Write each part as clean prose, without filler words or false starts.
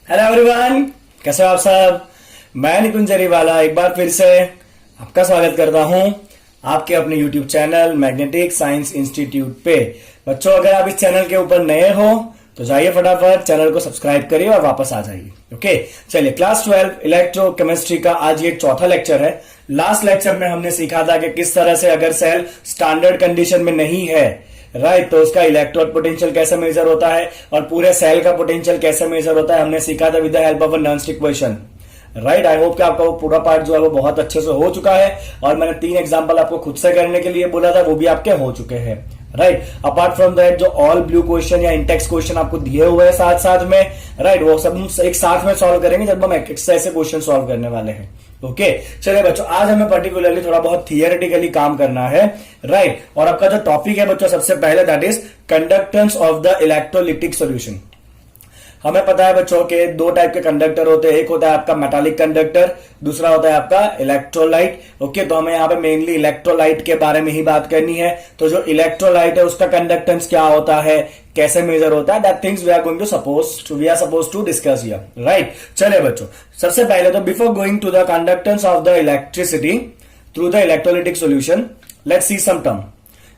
Hello everyone, कैसे हो आप सब। मैं निकुंज जरीवाला एक बार फिर से आपका स्वागत करता हूं आपके अपने YouTube channel magnetic science institute पे। बच्चों, अगर आप इस चैनल के ऊपर नए हो तो जाइए फटाफट चैनल को सब्सक्राइब करिए और वापस आ जाइए। ओके, चलिए क्लास 12 इलेक्ट्रोकेमिस्ट्री का आज ये चौथा लेक्चर है। लास्ट लेक्चर में हमने सीखा था कि किस तरह से अगर सेल स्टैंडर्ड कंडीशन में नहीं है, राइट, तो उसका इलेक्ट्रोड पोटेंशियल कैसे मेजर होता है और पूरे सेल का पोटेंशियल कैसे मेजर होता है, हमने सीखा था with the help of a non stick question. Right, I hope कि आपका वो पूरा पार्ट जो है वो बहुत अच्छे से हो चुका है और मैंने 3 एग्जांपल आपको खुद से करने के लिए बोला था, वो भी आपके हो चुके हैं। राइट, अपार्ट फ्रॉम दैट जो ऑल ब्लू क्वेश्चन या इंटेक्स क्वेश्चन आपको दिए हुए हैं साथ साथ में, राइट, वो सब हम एक साथ में सॉल्व करेंगे जब हम एक्सरसाइज से क्वेश्चन सॉल्व करने वाले हैं। ओके, चलिए बच्चों, आज हमें पर्टिकुलरली थोड़ा बहुत थियोरेटिकली काम करना है। राइट, और आपका जो टॉपिक है बच्चों सबसे पहले that is conductance of the electrolytic solution. हमें पता है बच्चों के 2 टाइप के कंडक्टर होते हैं, एक होता है आपका मेटालिक कंडक्टर, दूसरा होता है आपका इलेक्ट्रोलाइट। ओके, तो हमें यहाँ पे मेनली इलेक्ट्रोलाइट के बारे में ही बात करनी है। तो जो इलेक्ट्रोलाइट है उसका कंडक्टेंस क्या होता है, कैसे मेजर होता है, that things we are suppose to discuss here. Right, चलिए बच्चों, सबसे पहले तो before going to the conductance of the electricity through the electrolytic solution, let's see some term.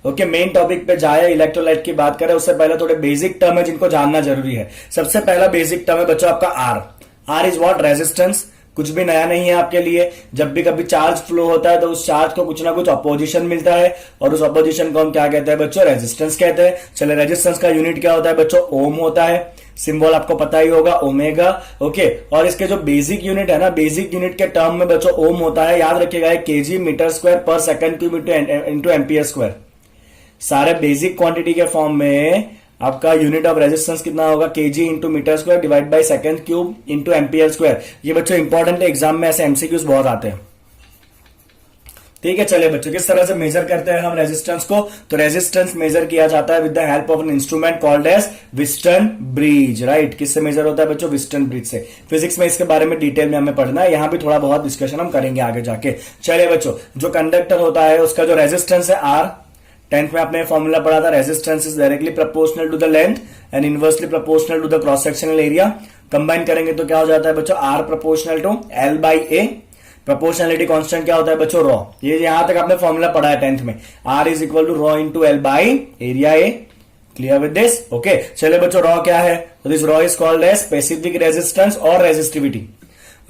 Okay, main topic पे जाए, इलेक्ट्रोलाइट की बात करें उससे पहले थोड़े बेसिक टर्म है जिनको जानना जरूरी है। सबसे पहला बेसिक टर्म है बच्चों आपका R. R is what? Resistance. कुछ भी नया नहीं है आपके लिए। जब भी कभी चार्ज फ्लो होता है तो उस चार्ज को कुछ ना कुछ अपोजिशन मिलता है और उस अपोजिशन को हम क्या कहते हैं बच्चों? रेजिस्टेंस कहते हैं। चले, रेजिस्टेंस का यूनिट क्या होता है बच्चों? ओम होता है। सिंबल आपको पता ही होगा, ओमेगा। ओके, और इसके जो बेसिक यूनिट है ना, बेसिक यूनिट के टर्म में बच्चों ओम होता है। याद रखिएगा, KG metre square per second cube into ampere square. सारे बेसिक क्वांटिटी के फॉर्म में आपका यूनिट ऑफ रेजिस्टेंस कितना होगा? KG into metre square divide by second cube into ampere square. ये बच्चों इंपॉर्टेंट है, एग्जाम में ऐसे एमसीक्यूज बहुत आते हैं। ठीक है, चलिए बच्चों, किस तरह से मेजर करते हैं हम रेजिस्टेंस को? तो रेजिस्टेंस मेजर किया जाता है with the help of an instrument called as Wheatstone bridge. Right, किससे मेजर होता है बच्चों? व्हिटस्टन ब्रिज से। फिजिक्स में इसके बारे में डिटेल में हमें पढ़ना है, यहां भी थोड़ा बहुत डिस्कशन हम करेंगे आगे जाके। चलिए बच्चों, जो कंडक्टर होता है उसका जो रेजिस्टेंस है आर, 10th में आपने फॉर्मूला पढ़ा था, resistance is directly proportional to the length and inversely proportional to the cross sectional area. Combine करेंगे तो क्या हो जाता है बच्चों? R proportional to L by A. Proportionality constant क्या होता है बच्चों? रॉ। ये यहां तक आपने फॉर्मूला पढ़ा है 10th में। R is equal to rho into L by area A. Clear with this? Okay, चलिए बच्चों, रॉ क्या है? तो this rho is called as specific resistance और resistivity.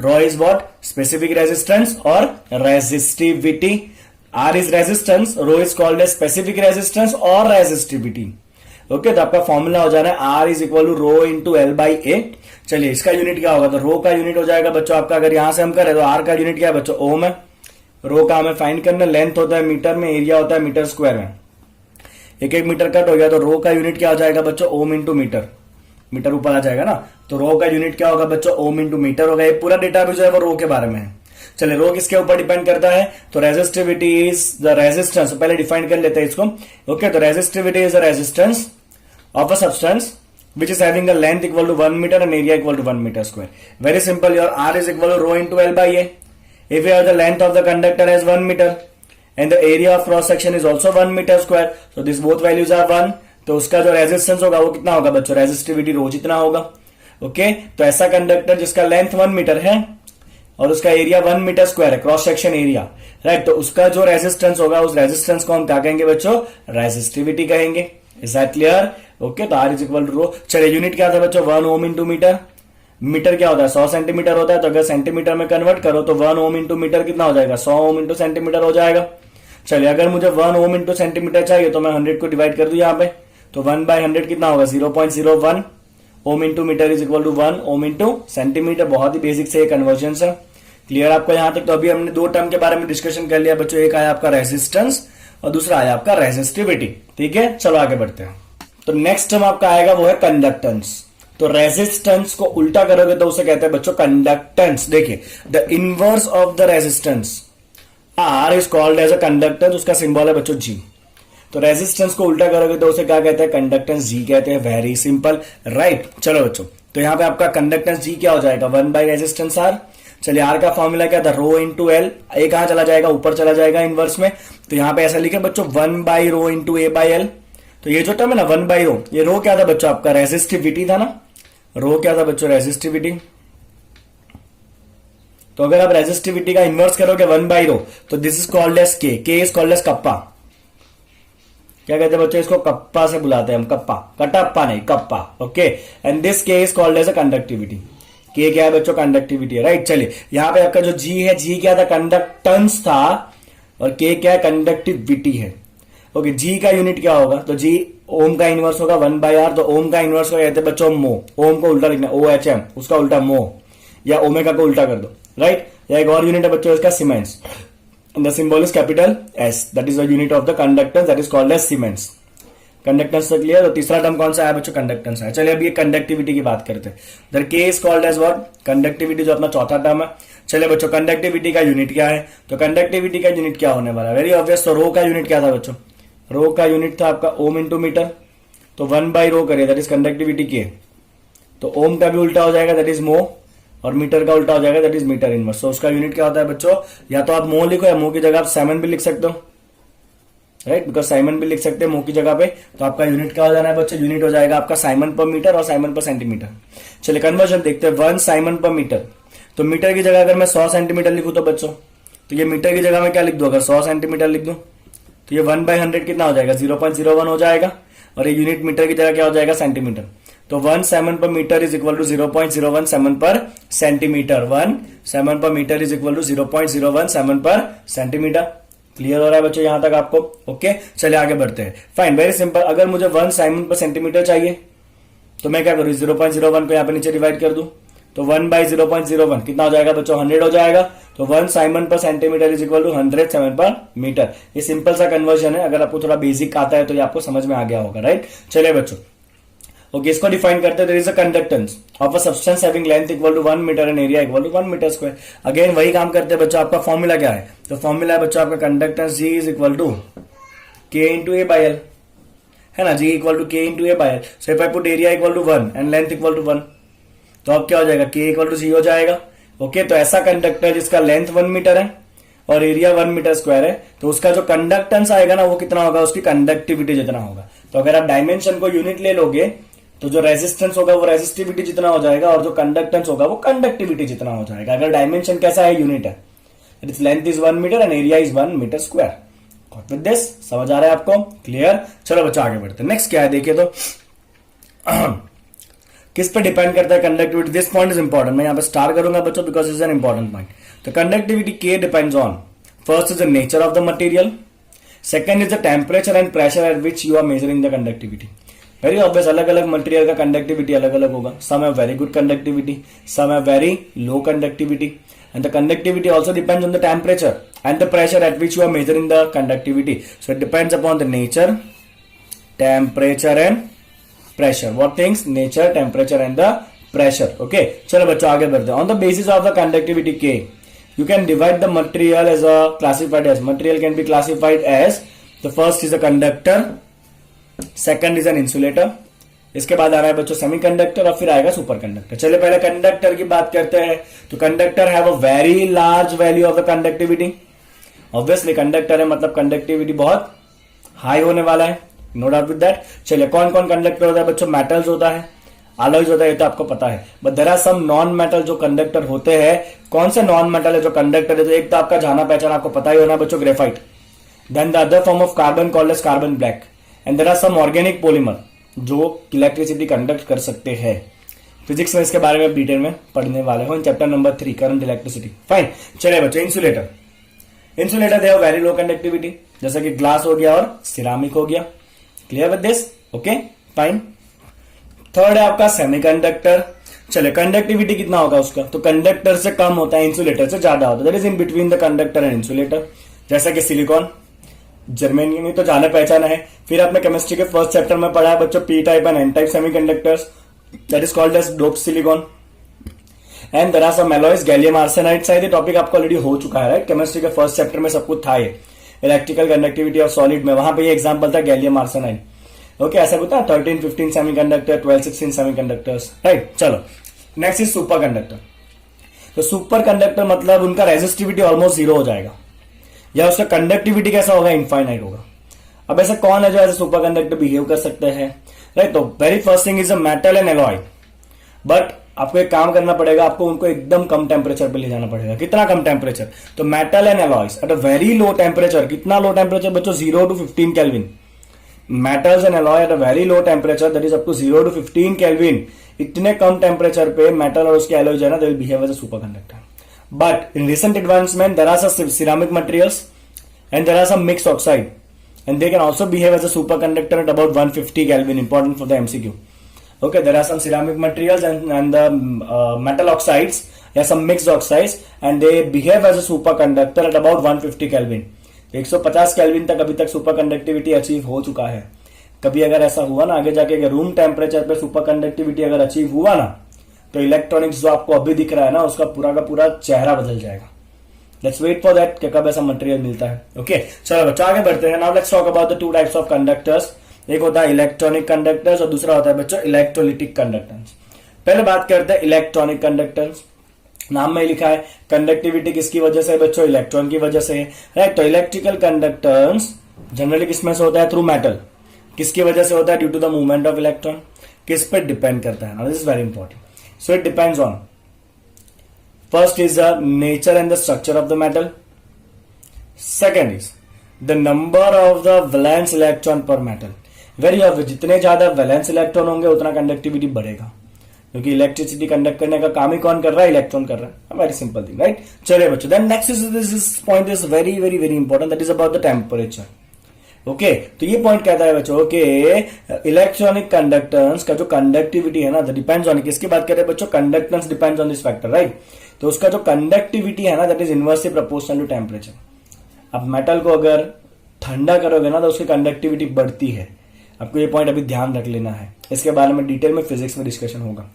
Rho is what? Specific resistance और resistivity. R is resistance, rho is called as specific resistance और resistivity। Okay, तो आपका फॉर्मूला हो जाना है R is equal to rho into L by A। चलिए, इसका यूनिट क्या होगा? तो रो का यूनिट हो जाएगा बच्चों आपका, अगर यहां से हम करें तो R का यूनिट क्या है बच्चों? ओम है। रो का हमें फाइंड करना, लेंथ होता है मीटर में, एरिया होता है मीटर स्क्वायर में। एक एक मीटर कट हो गया तो रो का यूनिट क्या हो जाएगा बच्चों? ओम इंटू मीटर। मीटर ऊपर आ जाएगा ना, तो रो का यूनिट क्या होगा बच्चों? ओम इंटू मीटर होगा। ये पूरा डेटा भी जो है वो रो के बारे में है। चलिए, रो किसके ऊपर डिपेंड करता है? तो रेजिस्टिविटी इज द रेजिस्टेंस। पहले डिफाइन कर लेते हैं इसको। ओके, तो resistivity is the resistance of a substance which is having a length equal to 1 meter and area equal to 1 meter square. Very simple, your R is equal to rho into L by A. If you have the length of the conductor as 1 meter and the area of cross section is also 1 meter square, so these both values are 1, तो उसका जो resistance होगा वो कितना होगा बच्चों? Resistivity रो जितना होगा। ओके, तो ऐसा कंडक्टर जिसका लेंथ 1 मीटर है और उसका एरिया 1 मीटर स्क्वायर है, क्रॉस सेक्शन एरिया, राइट, तो उसका जो रेजिस्टेंस होगा उस रेजिस्टेंस को हम क्या कहेंगे बच्चों? रेजिस्टिविटी कहेंगे। Is that clear? ओके, तो आर इज इक्वल टू रो। चलिए, यूनिट क्या था बच्चों? 1 ओम इंटू मीटर। मीटर क्या होता है? 100 सेंटीमीटर होता है, तो अगर सेंटीमीटर में कन्वर्ट करो तो 1 ओम इंटू मीटर कितना हो जाएगा? 100 ओम इंटू सेंटीमीटर हो जाएगा। चलिए, अगर मुझे 1 ओम इंटू सेंटीमीटर चाहिए तो मैं 100 को डिवाइड कर दू यहाँ पे, तो 1 बाय 100 कितना होगा? 0.01 ohm into metre is equal to 1 ohm into centimetre. बहुत ही बेसिक से कन्वर्जन है। क्लियर आपको यहां तक? तो अभी हमने 2 टर्म के बारे में डिस्कशन कर लिया बच्चों, एक आया आपका रेजिस्टेंस और दूसरा आया आपका रेजिस्टिविटी। ठीक है, चलो आगे बढ़ते हैं। तो नेक्स्ट टर्म आपका आएगा वो है कंडक्टेंस। तो रेजिस्टेंस को उल्टा करोगे तो उसे कहते हैं बच्चों कंडक्टेंस। देखिए, the inverse of the resistance R is called as a conductance, उसका सिंबल है बच्चों G। तो रेजिस्टेंस को उल्टा करोगे तो उसे क्या कहते हैं? कंडक्टेंस G कहते हैं। Very simple, right. चलो बच्चों, तो यहां पे आपका कंडक्टेंस G क्या हो जाएगा? 1 बाई रेजिस्टेंस R। चलिए, आर का फॉर्मूला क्या था? रो इंटू एल। ए कहां चला जाएगा? ऊपर चला जाएगा इनवर्स में, तो यहां पे ऐसा लिखे बच्चों 1 by rho into A by L. तो ये जो टर्म है ना 1 बाई रो, ये रो क्या था बच्चों? आपका रेजिस्टिविटी था ना। रो क्या था बच्चों? रेजिस्टिविटी। तो अगर आप रेजिस्टिविटी का इन्वर्स करोगे 1/ρ, तो दिस इज कॉल्ड एज के इज कॉल्ड एज कप्पा। क्या कहते हैं बच्चों? इसको कप्पा से बुलाते हैं हम, कप्पा, कटप्पा नहीं, kappa. Okay, and this K is called as a conductivity. K क्या है बच्चों? कंडक्टिविटी है, राइट। चलिए यहां पे आपका जो जी है, जी क्या था? कंडक्टेंस था, और के क्या है? कंडक्टिविटी है। ओके, जी का यूनिट क्या होगा? तो जी ओम का इनवर्स होगा 1/r। तो ओम का इनवर्स को कहते हैं बच्चों मो। ओम को उल्टा लिखना, OHM, उसका उल्टा मो, या ओमेगा को उल्टा कर दो, राइट। या एक और यूनिट है बच्चों इसका, siemens. The symbol is capital S, that is the unit of the conductance, that is called as siemens. Conductance तक क्लियर? तो तीसरा टर्म कौन सा है बच्चों? कंडक्टेंस है। चलिए अब ये कंडक्टिविटी की बात करते हैं। दर K is called as what? Conductivity, जो अपना चौथा टर्म है। चलिए बच्चों, कंडक्टिविटी का यूनिट क्या है? तो कंडक्टिविटी का यूनिट क्या होने वाला है? Very obvious. तो रो का यूनिट क्या था बच्चों? रो का यूनिट था आपका ओम इंटू मीटर। तो 1/ρ करिए, दैट इज कंडक्टिविटी के। तो ओम का भी उल्टा हो जाएगा, दैट इज मो, और मीटर का उल्टा हो जाएगा, दैट इज मीटर इनवर्स। तो उसका यूनिट क्या होता है बच्चों? या तो आप मो लिखो, या मो की जगह आप साइमन भी लिख सकते हो, राइट, बिकॉज साइमन भी लिख सकते हैं मो की जगह पे। तो आपका यूनिट क्या हो जाना है बच्चों? यूनिट हो जाएगा आपका साइमन पर मीटर और साइमन पर सेंटीमीटर। चलिए कन्वर्जन देखते हैं। 1 साइमन पर मीटर, तो मीटर की जगह अगर मैं 100 सेंटीमीटर लिखूं तो बच्चों, तो ये मीटर की जगह में क्या लिख दूं? अगर 100 सेंटीमीटर लिख दूं तो ये 1/100 कितना हो जाएगा? 0.01 हो जाएगा, और ये यूनिट मीटर की जगह क्या हो जाएगा? सेंटीमीटर। तो 1 siemens per metre is equal to 0.01 siemens per centimetre. 1 siemens per metre is equal to 0.01 siemens per centimetre. Clear हो रहा है बच्चों यहां तक आपको? ओके, चलिए आगे बढ़ते हैं। Fine, very simple. अगर मुझे 1 साइमन पर सेंटीमीटर चाहिए तो मैं क्या करूं? 0.01 को यहां पे नीचे डिवाइड कर दूं, तो 1/0.01 कितना हो जाएगा बच्चों? 100 हो जाएगा। तो 1 siemens per centimetre is equal to 100 siemens per metre. ये सिंपल सा कन्वर्जन है, अगर आपको थोड़ा बेसिक आता है तो ये आपको समझ में आ गया होगा, राइट। चलिए बच्चों, ओके, इसको डिफाइन करते हैं। There is a conductance of a substance having length equal to 1 metre and area equal to 1 metre square. Again वही काम करते हैं बच्चों। आपका फॉर्मूला क्या है? तो फॉर्मूला है बच्चों आपका conductance G is equal to K into A by L, है ना। G equal to K into A by L. So if I put area equal to 1 and length equal to 1, तो अब क्या हो जाएगा? के इक्वल टू जी हो जाएगा। ओके, तो ऐसा कंडक्टर जिसका लेंथ 1 मीटर है और एरिया 1 मीटर स्क्वायर है, तो उसका जो कंडक्टेंस आएगा ना, वो कितना होगा? उसकी कंडक्टिविटी जितना होगा। तो अगर आप डायमेंशन को यूनिट ले लोगे तो जो रेजिस्टेंस होगा वो रेजिस्टिविटी जितना हो जाएगा, और जो कंडक्टेंस होगा वो कंडक्टिविटी जितना हो जाएगा। अगर डायमेंशन कैसा है? यूनिट है, it's length is 1 metre and area is 1 metre square. Got with this? समझ आ रहा है आपको? क्लियर? चलो बच्चों आगे बढ़ते हैं। नेक्स्ट क्या है देखिए, तो किस पे डिपेंड करता है conductivity? This point is important. मैं यहां पे स्टार करूंगा बच्चों, because is an important point. तो कंडक्टिविटी के depends on, first is the nature of the material, second is the temperature and pressure at which you are measuring the conductivity. Very obvious, अलग अलग material का conductivity अलग अलग होगा। Some have very good conductivity, some have very low conductivity, and the conductivity also depends on the temperature and the pressure at which you are measuring the conductivity. So it depends upon the nature, temperature and pressure. What things? Nature, temperature and the pressure. Okay, चलो बच्चों आगे बढ़ते हैं. On the basis of the conductivity K, you can divide the material as a classified as, material can be classified as, the first is a conductor, second is an insulator, इसके बाद आ रहा है बच्चों सेमीकंडक्टर, और फिर आएगा super conductor. चलिए पहले कंडक्टर की बात करते हैं. तो conductor have a very large value of the conductivity. Obviously conductor है मतलब कंडक्टिविटी बहुत हाई होने वाला है, नो डाउट विद दैट. चलिए कौन कौन कंडक्टर होता है बच्चों? मेटल्स होता है, अलॉयज होता है, ये तो आपको पता है. But there are some non metal जो कंडक्टर होते हैं. कौन से नॉन मेटल है जो कंडक्टर है? तो एक तो आपका जाना पहचान आपको पता ही होना बच्चों, graphite. Then the other form of carbon called as carbon black. And there are some organic polymer जो इलेक्ट्रिसिटी कंडक्ट कर सकते हैं. फिजिक्स में इसके बारे में डिटेल में पढ़ने वाले हो in chapter number 3, current electricity. Fine. चलिए बच्चों insulator. Insulator they have very low conductivity, जैसे कि ग्लास हो गया और सिरामिक हो गया. Clear with this? Okay fine. Third है आपका सेमीकंडक्टर. चलिए कंडक्टिविटी कितना होगा उसका? तो कंडक्टर से कम होता है, इंसुलेटर से ज्यादा होता है. That is in between the conductor and insulator. जैसा कि सिलिकॉन, जर्मेनियम तो जाना पहचाना है. फिर आपने केमिस्ट्री के फर्स्ट चैप्टर में पढ़ा है बच्चों P type and N type semiconductors, that is called as doped silicon. And there are some alloys, gallium arsenide. शायद ये टॉपिक आपको ऑलरेडी हो चुका है, राइट? केमिस्ट्री के फर्स्ट चैप्टर में सब कुछ था ये, इलेक्ट्रिकल कंडक्टिविटी ऑफ सॉलिड में. वहां पे ये एग्जांपल था गैलियम आर्सेनाइड. ओके, ऐसा होता है 13-15 सेमीकंडक्टर, 12-16 सेमीकंडक्टर्स, राइट? चलो नेक्स्ट इज सुपर कंडक्टर. तो सुपर कंडक्टर मतलब उनका रेजिस्टिविटी ऑलमोस्ट जीरो हो जाएगा, या उसका कंडक्टिविटी कैसा होगा? इनफाइनाइट होगा. अब ऐसा कौन है जो ऐसे सुपर कंडक्टर बिहेव कर सकते हैं? राइट, तो very first thing is a metal and alloy. But आपको एक काम करना पड़ेगा, आपको उनको एकदम कम टेम्परेचर पे ले जाना पड़ेगा। कितना कम टेम्परेचर? तो metal and alloys at a very low temperature. कितना लो टेम्परेचर बच्चों? 0 to 15 kelvin. Metals and alloy at a very low temperature that is up to 0 to 15 kelvin. इतने कम टेम्परेचर पे मेटल और उसके एलॉय जो है ना, they will behave as a super conductor. But in recent advancement there are some ceramic materials and there are some mixed oxide and they can also behave as a superconductor at about 150 Kelvin. Important for the MCQ. Okay, there are some ceramic materials and the metal oxides, yeah, some mixed oxides, and they behave as a superconductor at about 150 Kelvin. 150 kelvin तक अभी तक super conductivity achieve हो चुका है। कभी अगर ऐसा हुआ ना आगे जाके, अगर रूम टेम्परेचर पे सुपर कंडक्टिविटी अगर अचीव हुआ ना, तो इलेक्ट्रॉनिक्स जो आपको अभी दिख रहा है ना, उसका पूरा का पूरा चेहरा बदल जाएगा। लेट्स वेट फॉर दैट कि कब ऐसा मटेरियल मिलता है। ओके, चलो बच्चों आगे बढ़ते हैं। Now let's talk about the two types of conductors. एक होता है इलेक्ट्रॉनिक कंडक्टर्स और दूसरा होता है बच्चों इलेक्ट्रोलिटिक कंडक्टर्स। पहले बात करते हैं इलेक्ट्रॉनिक कंडक्टर्स। नाम में लिखा है कंडक्टिविटी किसकी वजह से बच्चों? इलेक्ट्रॉन की वजह से, राइट। तो इलेक्ट्रिकल कंडक्टर्स जनरली किसमें से होता है? Through metal. किसकी वजह से होता है? Due to the movement of electron. किस पे डिपेंड करता है? This is very important. So it depends on, first is the nature and the structure of the metal. Second is the number of the valence electron per metal. Very obvious, जितने ज्यादा valence electron होंगे उतना conductivity बढ़ेगा, क्योंकि electricity conduct करने का काम ही कौन कर रहा है? इलेक्ट्रॉन कर रहा है। Very simple thing, right. चलिए बच्चों, then next is this point is very very very important, that is about the temperature. Okay, तो ये पॉइंट कहता है बच्चों कि इलेक्ट्रॉनिक कंडक्टेंस का जो कंडक्टिविटी है ना, डिपेंड्स ऑन, किसकी बात कर रहे हैं बच्चों? Conductance depends on this factor, right. तो उसका जो कंडक्टिविटी है ना, that is inversely proportional to temperature. अब मेटल को अगर ठंडा करोगे ना, तो उसकी कंडक्टिविटी बढ़ती है। आपको ये पॉइंट अभी ध्यान रख लेना है, इसके बारे में डिटेल में फिजिक्स में डिस्कशन होगा।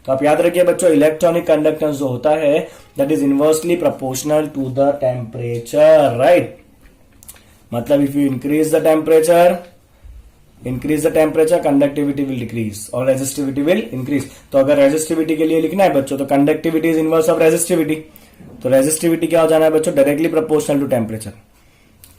तो आप याद रखिए बच्चों, इलेक्ट्रॉनिक कंडक्टेंस जो होता है that is inversely proportional to the temperature, right. मतलब if you increase the temperature conductivity will decrease और रेजिस्टिविटी विल इंक्रीज। तो अगर रेजिस्टिविटी के लिए लिखना है बच्चों, तो conductivity is inverse of resistivity. तो रेजिस्टिविटी क्या हो जाना है बच्चों? Directly proportional to temperature.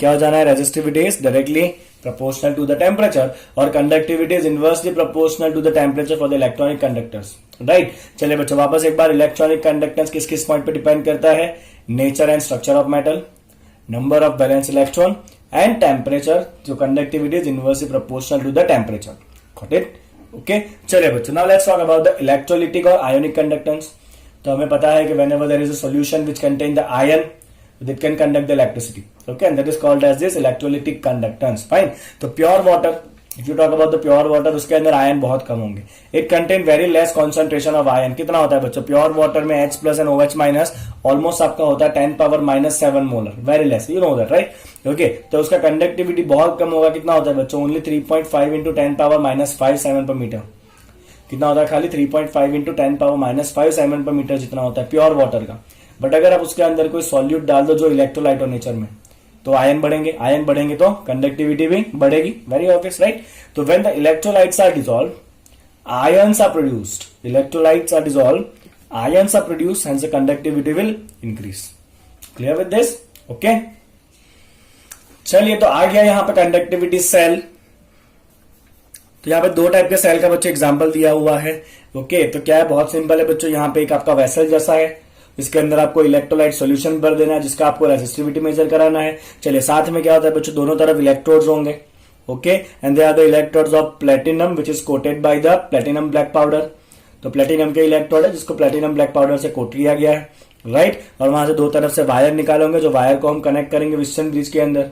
क्या हो जाना है? Resistivity is directly proportional to the temperature और conductivity is inversely proportional to the temperature for the electronic conductors, right. चलिए बच्चों वापस एक बार, इलेक्ट्रॉनिक कंडक्टेंस किस किस पॉइंट पे डिपेंड करता है? Nature and structure of metal, number of valence electron and temperature. जो conductivity is inversely proportional to the temperature. Got it? Okay, चलिए बच्चों, now let's talk about the electrolytic और ionic conductance. तो हमें पता है कि whenever there is a solution which contain the ion, it can conduct the electricity. Okay, and that is called as this electrolytic conductance. Fine. तो pure water, if you talk about the pure water, उसके अंदर ion बहुत कम होंगे. It contain very less concentration of ion. कितना होता है बच्चों? Pure water में H plus and OH minus almost आपका होता है 10 power minus 7 molar. Very less, you know that, right? Okay, तो उसका कंडक्टिविटी बहुत कम होगा. कितना होता है बच्चों? ओनली 3.5 इंटू 10 पावर माइनस 5 7 पर मीटर. कितना होता है? खाली 3.5 इंटू 10 पावर माइनस 5 7 पर मीटर जितना होता है प्योर वाटर का. बट अगर आप उसके अंदर कोई सॉल्यूट डाल दो जो इलेक्ट्रोलाइट हो नेचर में, तो आयन बढ़ेंगे. आयन बढ़ेंगे तो कंडक्टिविटी भी बढ़ेगी. Very obvious, right? तो when the electrolytes are dissolve, ions are produced. Electrolytes are dissolved, ions are produced, hence the conductivity will increase. Clear with this? Okay. चलिए, तो आ गया यहां पे कंडक्टिविटी सेल. तो यहाँ पे दो टाइप के सेल का बच्चों एग्जांपल दिया हुआ है. ओके, तो क्या है? बहुत सिंपल है बच्चों. यहाँ पे एक आपका वेसल जैसा है, इसके अंदर आपको इलेक्ट्रोलाइट सॉल्यूशन भर देना है जिसका आपको रेसिस्टिविटी मेजर कराना है. चलिए, साथ में क्या होता है बच्चों? दोनों तरफ इलेक्ट्रोड्स होंगे. Okay, and they are the electrodes of platinum which is coated by the platinum black powder. तो प्लेटिनम के इलेक्ट्रोड है जिसको प्लेटिनम ब्लैक पाउडर से कोट किया गया है, राइट? और वहां से दो तरफ से वायर निकालेंगे, जो वायर को हम कनेक्ट करेंगे विस्टन ब्रिज के अंदर.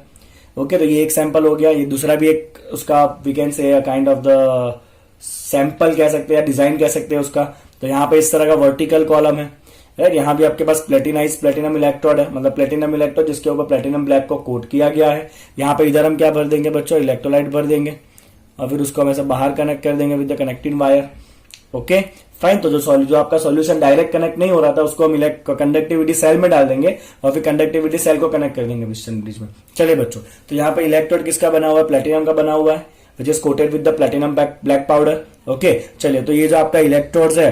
ओके, तो ये एक सैंपल हो गया. ये दूसरा भी एक उसका we can say kind of the sample कह सकते हैं, डिजाइन कह सकते हैं उसका. तो यहाँ पे इस तरह का वर्टिकल कॉलम है, राइट? यहाँ भी आपके पास प्लेटिनाइज प्लेटिनम इलेक्ट्रोड है, मतलब प्लेटिनम इलेक्ट्रोड जिसके ऊपर प्लेटिनम ब्लैक को कोट किया गया है. यहाँ पे इधर हम क्या भर देंगे बच्चों? इलेक्ट्रोलाइट भर देंगे और फिर उसको हम ऐसे बाहर कनेक्ट कर देंगे with the connecting wire. Okay, fine. तो जो आपका सॉल्यूशन डायरेक्ट कनेक्ट नहीं हो रहा था उसको हम कंडक्टिविटी सेल में डाल देंगे और फिर कंडक्टिविटी सेल को कनेक्ट कर देंगे विस्टन ब्रिज में. चलिए बच्चों, तो यहाँ पे इलेक्ट्रोड किसका बना हुआ है? प्लेटिनम का बना हुआ है, विच is coated with the platinum black powder. Okay, चलिए, तो ये जो आपका इलेक्ट्रोड्स है,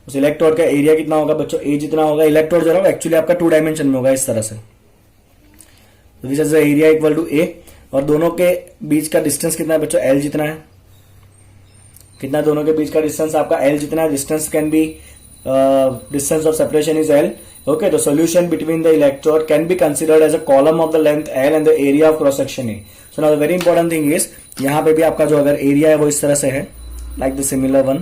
उस इलेक्ट्रोड का एरिया कितना होगा बच्चों? ए जितना होगा. इलेक्ट्रोड जो है एक्चुअली आपका 2 डायमेंशन में होगा इस तरह से. This is the area equal to A, और दोनों के बीच का डिस्टेंस कितना है बच्चों? एल जितना है. कितना दोनों के बीच का डिस्टेंस आपका एल जितना distance can be distance of separation is L. Okay, the solution between the electrode can be considered as a column of the length L and the area of cross section A. So now the very important thing is यहाँ पे भी आपका जो अगर area है वो इस तरह से है like the similar one,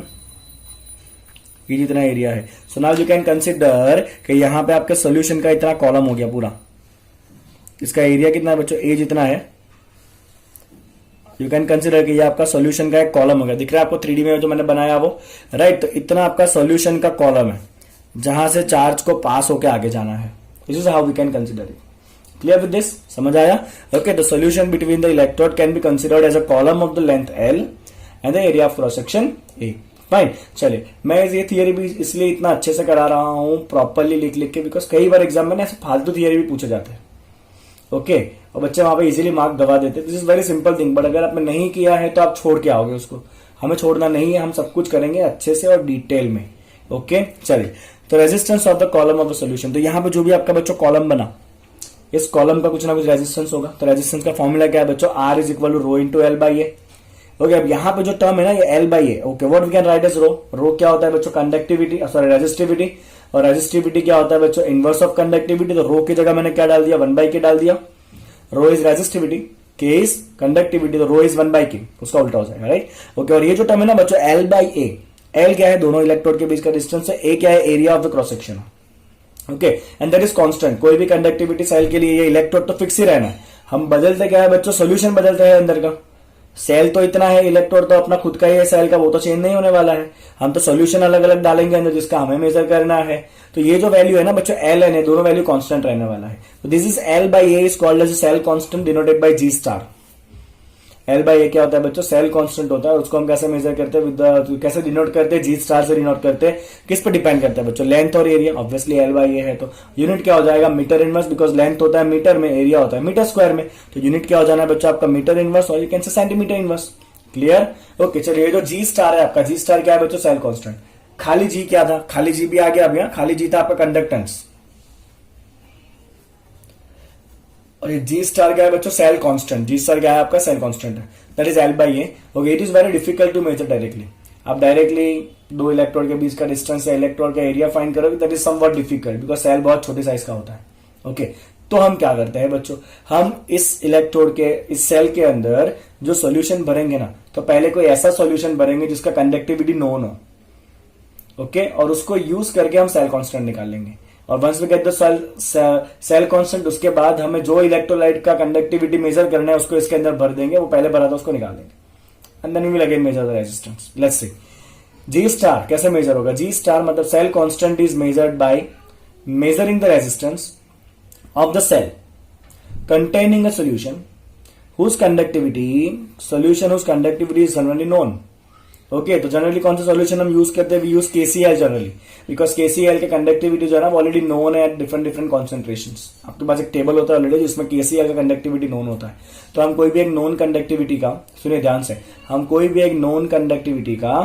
ये जितना एरिया है. So now you can consider कि यहाँ पे आपके सोल्यूशन का इतना कॉलम हो गया पूरा. इसका एरिया कितना है बच्चों, ए जितना है. यू कैन कंसिडर कि ये आपका सोल्यूशन का एक कॉलम हो गया. दिख रहा है आपको 3D में जो मैंने बनाया वो, राइट. तो इतना आपका सोल्यूशन का कॉलम है जहां से चार्ज को पास होकर आगे जाना है. This is how we can consider it. Clear with this, समझ आया? Okay, the solution between the electrode can be considered as a column of the length L and the area of cross section A. Fine. चलिए, मैं ये theory भी इसलिए इतना अच्छे से करा रहा हूं प्रॉपरली लिख लिख के, बिकॉज कई बार एग्जाम में ऐसे फालतू थियरी भी पूछे जाते हैं. ओके, और बच्चे वहां पे इजीली मार्क दबा देते. This is very simple thing, but अगर आपने नहीं किया है तो आप छोड़ के आओगे उसको. हमें छोड़ना नहीं है, हम सब कुछ करेंगे अच्छे से और डिटेल में. ओके, चलिए. तो resistance of the column of the solution, तो यहां पे जो भी आपका बच्चों कॉलम बना, इस कॉलम का कुछ ना कुछ रेजिस्टेंस होगा. तो रेजिस्टेंस का फॉर्मूला क्या है बच्चों, R is equal to rho into L by A. Okay, अब यहां पे जो टर्म है ना ये L by A. Okay, what we can write as rho. Rho क्या होता है बच्चों, कंडक्टिविटी, सॉरी रेजिस्टिविटी. और रेजिस्टिविटी क्या होता है बच्चों, इनवर्स ऑफ कंडक्टिविटी. तो रो की जगह मैंने क्या डाल दिया, 1 बाई के डाल दिया. रो इज रेजिस्टिविटी, के इज कंडक्टिविटी, तो रो इज 1 बाई के, उसका उल्टा हो जाएगा, राइट. ओके, और ये जो टर्म है ना बच्चों एल बाई ए, एल क्या है, दोनों इलेक्ट्रोड के बीच का डिस्टेंस है. ए क्या है, area of the cross section. Okay, and that is constant. कोई भी कंडक्टिविटी सेल के लिए ये इलेक्ट्रोड तो फिक्स ही रहना है. हम बदलते क्या है बच्चों, सोल्यूशन बदलते हैं अंदर का. सेल तो इतना है, इलेक्ट्रोड तो अपना खुद का ही है सेल का, वो तो चेंज नहीं होने वाला है. हम तो सोल्यूशन अलग अलग डालेंगे अंदर जिसका हमें मेजर करना है. तो ये जो वैल्यू है ना बच्चों एल एन ए, दोनों वैल्यू कांस्टेंट रहने वाला है. तो this is L by A is called as cell constant denoted by G star. L by A क्या होता है बच्चों, सेल कांस्टेंट होता है. उसको हम कैसे मेजर करते हैं, विद कैसे डिनोट करते हैं, जी स्टार से डिनोट करते हैं. किस पे डिपेंड करता है बच्चों, लेंथ और एरिया. ऑब्वियसली एल बाई ए है तो यूनिट क्या हो जाएगा, मीटर इनवर्स, बिकॉज लेंथ होता है मीटर में, एरिया होता है मीटर स्क्वायर में. तो यूनिट क्या हो जाना है बच्चों आपका, मीटर इनवर्स, और you can say centimetre inverse. Clear. Okay, चलिए. जो जी स्टार है आपका, जी स्टार क्या है बच्चों, सेल कांस्टेंट. खाली जी क्या था, खाली जी भी आ गया अभी. खाली जी था आपका कंडक्टेंस, और ये जी स्टार क्या है बच्चों, सेल कांस्टेंट. जी स्टार क्या है आपका, सेल कांस्टेंट है. That is L by A. Okay, it is very difficult to measure directly. आप डायरेक्टली दो इलेक्ट्रोड के बीच का डिस्टेंस या इलेक्ट्रोड का एरिया फाइंड करोगे, that is somewhat difficult because cell बहुत छोटे साइज का होता है. ओके, तो हम क्या करते हैं बच्चों, हम इस इलेक्ट्रोड के, इस सेल के अंदर जो सोल्यूशन भरेंगे ना, तो पहले कोई ऐसा सोल्यूशन भरेंगे जिसका कंडक्टिविटी नोन हो. ओके, और उसको यूज करके हम सेल कांस्टेंट निकाल लेंगे. और once we get the cell constant, उसके बाद हमें जो इलेक्ट्रोलाइट का कंडक्टिविटी मेजर करना है उसको इसके अंदर भर देंगे. वो पहले भरा था उसको निकाल देंगे, and then we will again measure the resistance. Let's see G star कैसे मेजर होगा. जी स्टार मतलब cell constant is measured by measuring the resistance of the cell containing a solution whose conductivity is generally known. Okay, तो generally कौन सा solution हम use करते हैं, we use KCl generally, because KCl के conductivity जो है ना ऑलरेडी नोन है एट डिफरेंट कॉन्सेंट्रेशंस. आपके पास एक टेबल होता है ऑलरेडी जिसमें KCl का कंडक्टिविटी नोन होता है. तो हम कोई भी एक नोन कंडक्टिविटी का, सुनिए ध्यान से, हम कोई भी एक नोन कंडक्टिविटी का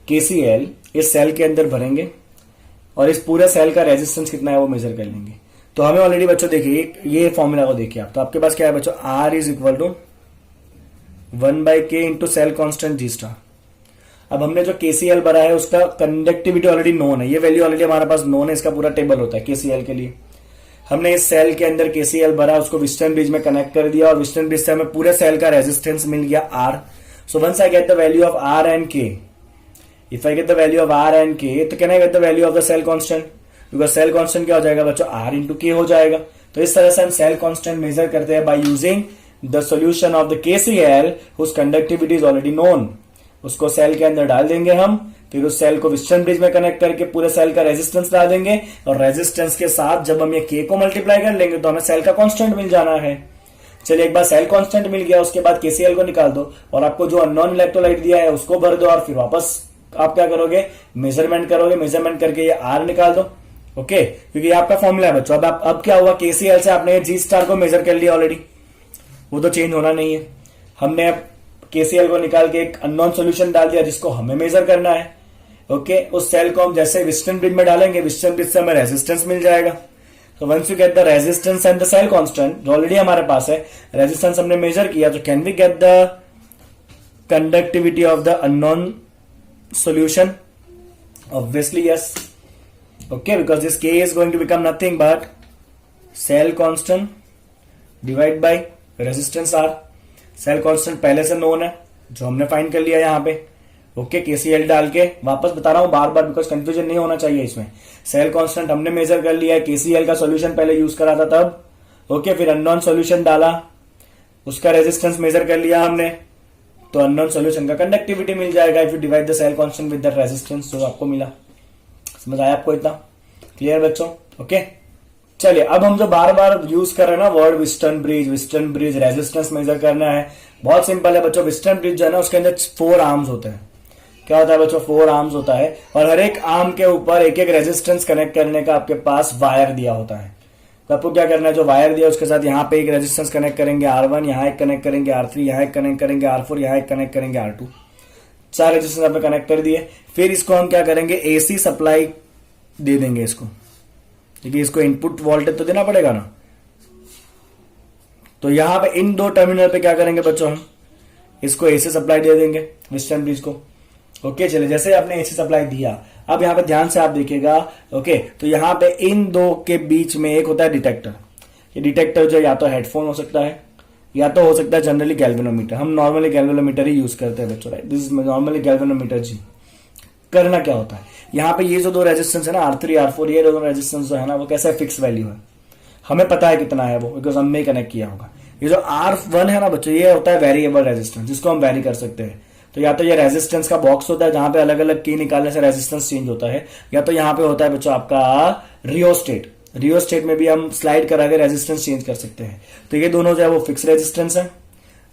KCl इस सेल के अंदर भरेंगे और इस पूरे सेल का रेजिस्टेंस कितना है वो मेजर कर लेंगे. तो हमें ऑलरेडी बच्चों देखिए ये फॉर्मूला को देखिए आप, तो आपके पास क्या है बच्चों, R is equal to 1 by K into cell constant G star. अब हमने जो KCl भरा है उसका कंडक्टिविटी ऑलरेडी नोन है, ये वैल्यू ऑलरेडी हमारे पास नोन है. इसका पूरा टेबल होता है KCl के लिए. हमने इस सेल के अंदर KCl भरा, उसको विस्टर्न ब्रिज में कनेक्ट कर दिया और विस्टर्न ब्रिज से हमें पूरे सेल का रेजिस्टेंस मिल गया R. So once I get the value of R and K, if I get the value of R and K, तो can I get the value of the cell constant? Because cell constant क्या हो जाएगा बच्चों, R into K हो जाएगा. तो इस तरह से हम cell constant मेजर करते हैं by using the solution of the KCl whose conductivity is already known. उसको सेल के अंदर डाल देंगे हम, फिर उस सेल को विस्टर्न ब्रिज में कनेक्ट करके पूरे सेल का रेजिस्टेंस डाल देंगे, और रेजिस्टेंस के साथ जब हम ये K को मल्टीप्लाई कर लेंगे तो हमें सेल का कांस्टेंट मिल जाना है. चलिए, एक बार सेल कांस्टेंट मिल गया, उसके बाद KCl को निकाल दो और आपको जो अननोन इलेक्ट्रोलाइट दिया है उसको भर दो, और फिर वापस आप क्या करोगे, मेजरमेंट करोगे. मेजरमेंट करके ये आर निकाल दो. ओके, क्योंकि ये आपका फॉर्मूला है बच्चों. अब क्या हुआ, KCl से आपने जी स्टार को मेजर कर लिया ऑलरेडी, वो तो चेंज होना नहीं है. हमने अब KCl को निकाल के एक अननोन सॉल्यूशन डाल दिया जिसको हमें मेजर करना है. ओके, उस सेल को हम जैसे विस्टर्न ब्रिज में डालेंगे, विस्टर्न ब्रिज से हमें रेजिस्टेंस मिल जाएगा. तो once you get the resistance and the cell constant जो ऑलरेडी हमारे पास है, रेजिस्टेंस हमने मेजर किया, तो can we get the conductivity of the unknown solution? Obviously yes. Okay, because this K is going to become nothing but cell constant divide by resistance R. Cell constant पहले से known है जो हमने find कर लिया यहाँ पे. Okay, KCL डाल के वापस बता रहा हूं बार बार बिकॉज कंफ्यूजन नहीं होना चाहिए इसमें. सेल कांस्टेंट हमने मेजर कर लिया है, केसीएल का सॉल्यूशन पहले यूज करा था तब. ओके, फिर अननोन सॉल्यूशन डाला, उसका रेजिस्टेंस मेजर कर लिया हमने, तो अननोन सॉल्यूशन का कंडक्टिविटी मिल जाएगा if you divide the cell constant with the resistance जो आपको मिला. समझ आया आपको इतना? क्लियर बच्चों? ओके, चलिए अब हम जो बार बार यूज कर रहे हैं ना word western bridge resistance measure करना है. बहुत सिंपल है बच्चों. विस्टर्न ब्रिज जो है ना उसके अंदर 4 आर्म्स होते हैं. क्या होता है बच्चों? 4 आर्म्स होता है और हर एक आर्म के ऊपर एक एक रेजिस्टेंस कनेक्ट करने का आपके पास वायर दिया होता है. तो आपको क्या करना है, जो वायर दिया उसके साथ यहाँ पे एक रेजिस्टेंस कनेक्ट करेंगे R1, यहाँ एक कनेक्ट करेंगे R3, यहाँ एक कनेक्ट करेंगे R4, यहाँ एक कनेक्ट करेंगे R2. 4 रेजिस्टेंस आपने कनेक्ट कर दिए. फिर इसको हम क्या करेंगे, AC सप्लाई दे देंगे इसको, क्योंकि इसको इनपुट वोल्टेज तो देना पड़ेगा ना. तो यहां पे इन 2 टर्मिनल पे क्या करेंगे बच्चों, हम इसको एसी सप्लाई दे देंगे विस्टर्न ब्रिज को. ओके, चलिए जैसे आपने एसी सप्लाई दिया, अब यहां पे ध्यान से आप देखिएगा. ओके, तो यहां पे इन 2 के बीच में एक होता है डिटेक्टर. ये डिटेक्टर जो या तो हेडफोन हो सकता है या तो हो सकता है जनरली गैल्वेनोमीटर. हम नॉर्मली गैल्वेनोमीटर ही यूज करते हैं बच्चों, right? This is normally galvanometer G. करना क्या होता है, यहाँ पे ये जो 2 रेजिस्टेंस है ना R3 R4, ये दोनों रेजिस्टेंस जो है ना वो कैसा फिक्स वैल्यू है, हमें पता है कितना है वो बिकॉज हमने कनेक्ट किया होगा. ये जो R1 है ना बच्चों, ये होता है वेरिएबल रेजिस्टेंस जिसको हम वेरी कर सकते हैं. तो या तो ये रेजिस्टेंस का बॉक्स होता है जहां पे अलग अलग की निकालने से रेजिस्टेंस चेंज होता है, या तो यहाँ पे होता है बच्चों आपका रियोस्टेट में भी हम स्लाइड करा के रेजिस्टेंस चेंज कर सकते हैं. तो ये दोनों जो है वो फिक्स रेजिस्टेंस है,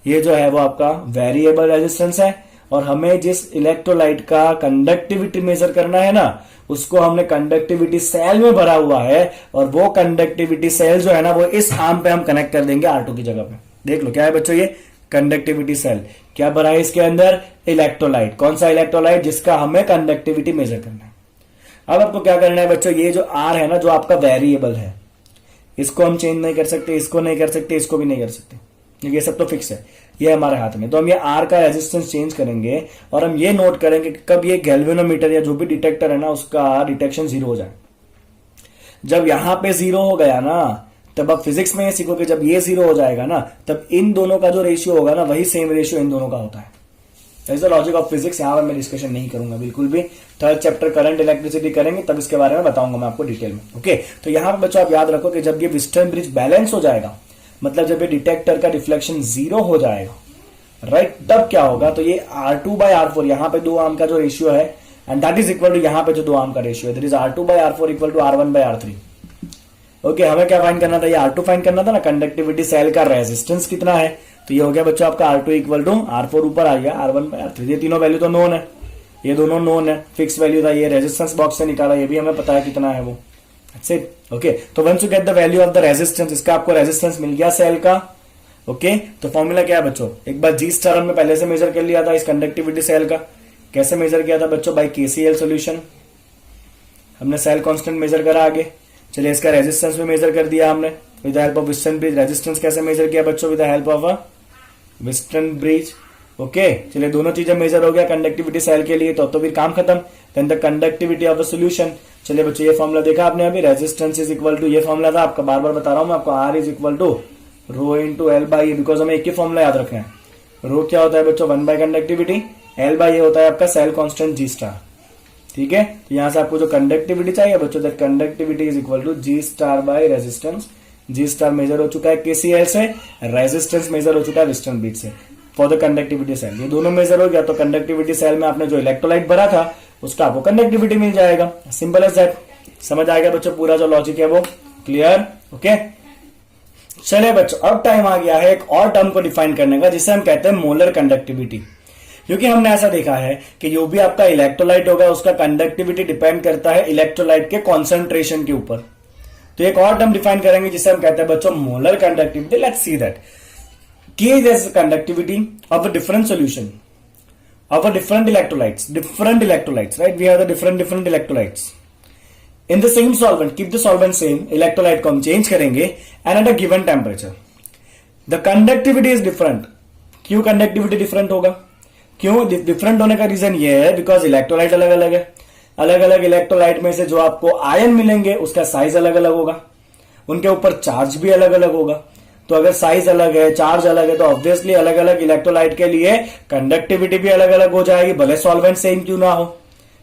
ये जो है वो आपका वेरिएबल रेजिस्टेंस है. और हमें जिस इलेक्ट्रोलाइट का कंडक्टिविटी मेजर करना है ना, उसको हमने कंडक्टिविटी सेल में भरा हुआ है, और वो कंडक्टिविटी सेल जो है ना वो इस आर्म पे हम कनेक्ट कर देंगे R2 की जगह पे. देख लो क्या है बच्चों, ये कंडक्टिविटी सेल क्या भरा है इसके अंदर, इलेक्ट्रोलाइट. कौन सा इलेक्ट्रोलाइट? जिसका हमें कंडक्टिविटी मेजर करना है. अब आपको क्या करना है बच्चों, ये जो R है ना जो आपका वेरिएबल है, इसको हम चेंज नहीं कर सकते, इसको नहीं कर सकते, इसको भी नहीं कर सकते, क्योंकि ये सब तो फिक्स है, ये हमारे हाथ में. तो हम ये R का रेजिस्टेंस चेंज करेंगे और हम ये नोट करेंगे कि कब ये गैल्वेनोमीटर या जो भी डिटेक्टर है ना उसका डिटेक्शन 0 हो जाए. जब यहां पे 0 हो गया ना, तब आप फिजिक्स में ये सीखोगे, जब ये 0 हो जाएगा ना तब इन दोनों का जो रेशियो होगा ना वही सेम रेशियो इन दोनों का होता है. That's the logic of physics. यहां पर मैं डिस्कशन नहीं करूंगा बिल्कुल भी. 3rd चैप्टर करंट इलेक्ट्रिसिटी करेंगे तब इसके बारे में बताऊंगा मैं आपको डिटेल में. ओके, तो यहां पर बच्चों आप याद रखो कि जब ये विस्टर्न ब्रिज बैलेंस हो जाएगा, मतलब जब ये डिटेक्टर का डिफ्लेक्शन 0 हो जाएगा, राइट, तब क्या होगा, तो ये R2 by R4 यहाँ पे 2 आर्म का जो रेशियो है, and that is equal to यहाँ पे जो 2 आर्म का रेशियो है, that is R2 by R4 equal to R1 by R3. Okay, हमें क्या फाइंड करना था, ये R2 फाइंड करना था ना, कंडक्टिविटी सेल का रेजिस्टेंस कितना है. तो ये हो गया बच्चों आपका R2 इक्वल टू R4 ऊपर आ गया R1 by R3. ये तीनों वैल्यू तो नोन है, ये दोनों नोन है, फिक्स वैल्यू था. ये रेजिस्टेंस बॉक्स से निकाला, ये भी हमें पता है कितना है वो. ओके, तो once you get the value of the resistance, इसका आपको रेजिस्टेंस मिल गया सेल का. ओके, तो फॉर्मूला क्या है बच्चों, एक बार G स्टार हमने पहले से मेजर कर लिया था इस कंडक्टिविटी सेल का. कैसे मेजर किया था बच्चों, बाय KCL सॉल्यूशन. हमने सेल कांस्टेंट मेजर करा आगे. चलिए इसका रेजिस्टेंस भी मेजर कर दिया हमने with the help of western bridge. Resistance कैसे मेजर किया बच्चों, with the help of a western bridge. Okay, चलिए दोनों चीजें मेजर हो गया कंडक्टिविटी सेल के लिए, तो फिर काम खत्म. Then the conductivity of the solution. चलिए बच्चों ये फॉर्मूला देखा आपने अभी, रेजिस्टेंस इज इक्वल टू, ये फॉर्मूला था आपका, बार बार बता रहा हूं मैं आपको, R is equal to rho into L by A, because हमें एक ही फॉर्मूला याद रखना है. रो क्या होता है बच्चों, 1 बाय कंडक्टिविटी, L बाई ए होता है आपका सेल कांस्टेंट G स्टार. ठीक है, तो यहां से आपको जो कंडक्टिविटी चाहिए बच्चों, that conductivity is equal to G star by resistance. G star measure हो चुका है KCL से, रेजिस्टेंस मेजर हो चुका है विस्टर्न ब्रिज से फॉर द कंडक्टिविटी सेल. ये दोनों मेजर हो गया तो कंडक्टिविटी सेल में आपने जो इलेक्ट्रोलाइट भरा था उसका आपको कंडक्टिविटी मिल जाएगा. Simple as that. समझ आएगा बच्चों पूरा जो लॉजिक है वो क्लियर. ओके, चलिए बच्चों अब टाइम आ गया है एक और टर्म को डिफाइन करने का जिसे हम कहते हैं मोलर कंडक्टिविटी. क्योंकि हमने ऐसा देखा है कि जो भी आपका इलेक्ट्रोलाइट होगा उसका कंडक्टिविटी डिपेंड करता है इलेक्ट्रोलाइट के कॉन्सेंट्रेशन के ऊपर. तो एक और टर्म डिफाइन करेंगे जिसे हम कहते हैं बच्चों molar conductivity. Let's see that K is the conductivity of a different solution of a different electrolytes, right? We have the different electrolytes in the same solvent. Keep the solvent same, electrolyte को हम change करेंगे and at a given temperature the conductivity is different. क्यों conductivity different होगा, क्यों different होने का reason ये है, बिकॉज इलेक्ट्रोलाइट अलग अलग है। अलग अलग इलेक्ट्रोलाइट में से जो आपको आयन मिलेंगे उसका साइज अलग अलग होगा, उनके ऊपर चार्ज भी अलग अलग होगा। तो अगर साइज अलग है, चार्ज अलग है, तो ऑब्वियसली अलग अलग इलेक्ट्रोलाइट के लिए कंडक्टिविटी भी अलग अलग हो जाएगी, भले सॉल्वेंट सेम क्यों ना हो।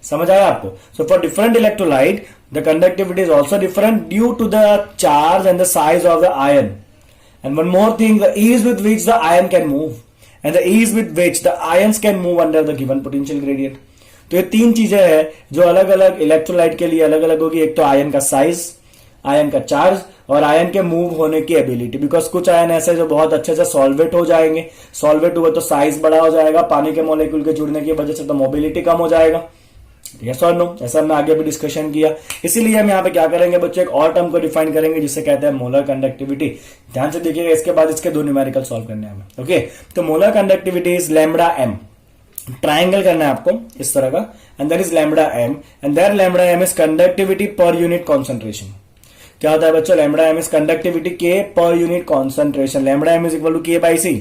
समझ आया आपको? So for different electrolyte the conductivity is also different due to the charge and the size of the ion. And one more thing, the ease with which the ion can move and the ease with which the ions can move under the given potential gradient। तो ये तीन चीजें हैं जो अलग अलग electrolyte के लिए अलग अलग होगी। एक तो आयन का साइज, आयन का चार्ज और आयन के मूव होने की एबिलिटी। बिकॉज कुछ आयन ऐसे जो बहुत अच्छे से सॉल्वेट हो जाएंगे, सॉल्वेट हुए तो साइज बड़ा हो जाएगा, पानी के मॉलिक्यूल के जुड़ने की वजह से तो मोबिलिटी कम हो जाएगा। यस और नो, जैसा हमने आगे भी डिस्कशन किया। इसीलिए हम यहाँ पे क्या करेंगे बच्चों, एक और टर्म को डिफाइन करेंगे जिसे कहते हैं मोलर कंडक्टिविटी। ध्यान से देखिएगा, इसके बाद इसके दो न्यूमेरिकल सॉल्व करने हैं हमें। ओके, तो molar conductivity is lambda M. Triangle करना है आपको इस तरह का, and that is lambda M, and that lambda M is conductivity per unit concentration. क्या होता है बच्चों, lambda M is conductivity K per unit concentration. Lambda M is equal to K by C.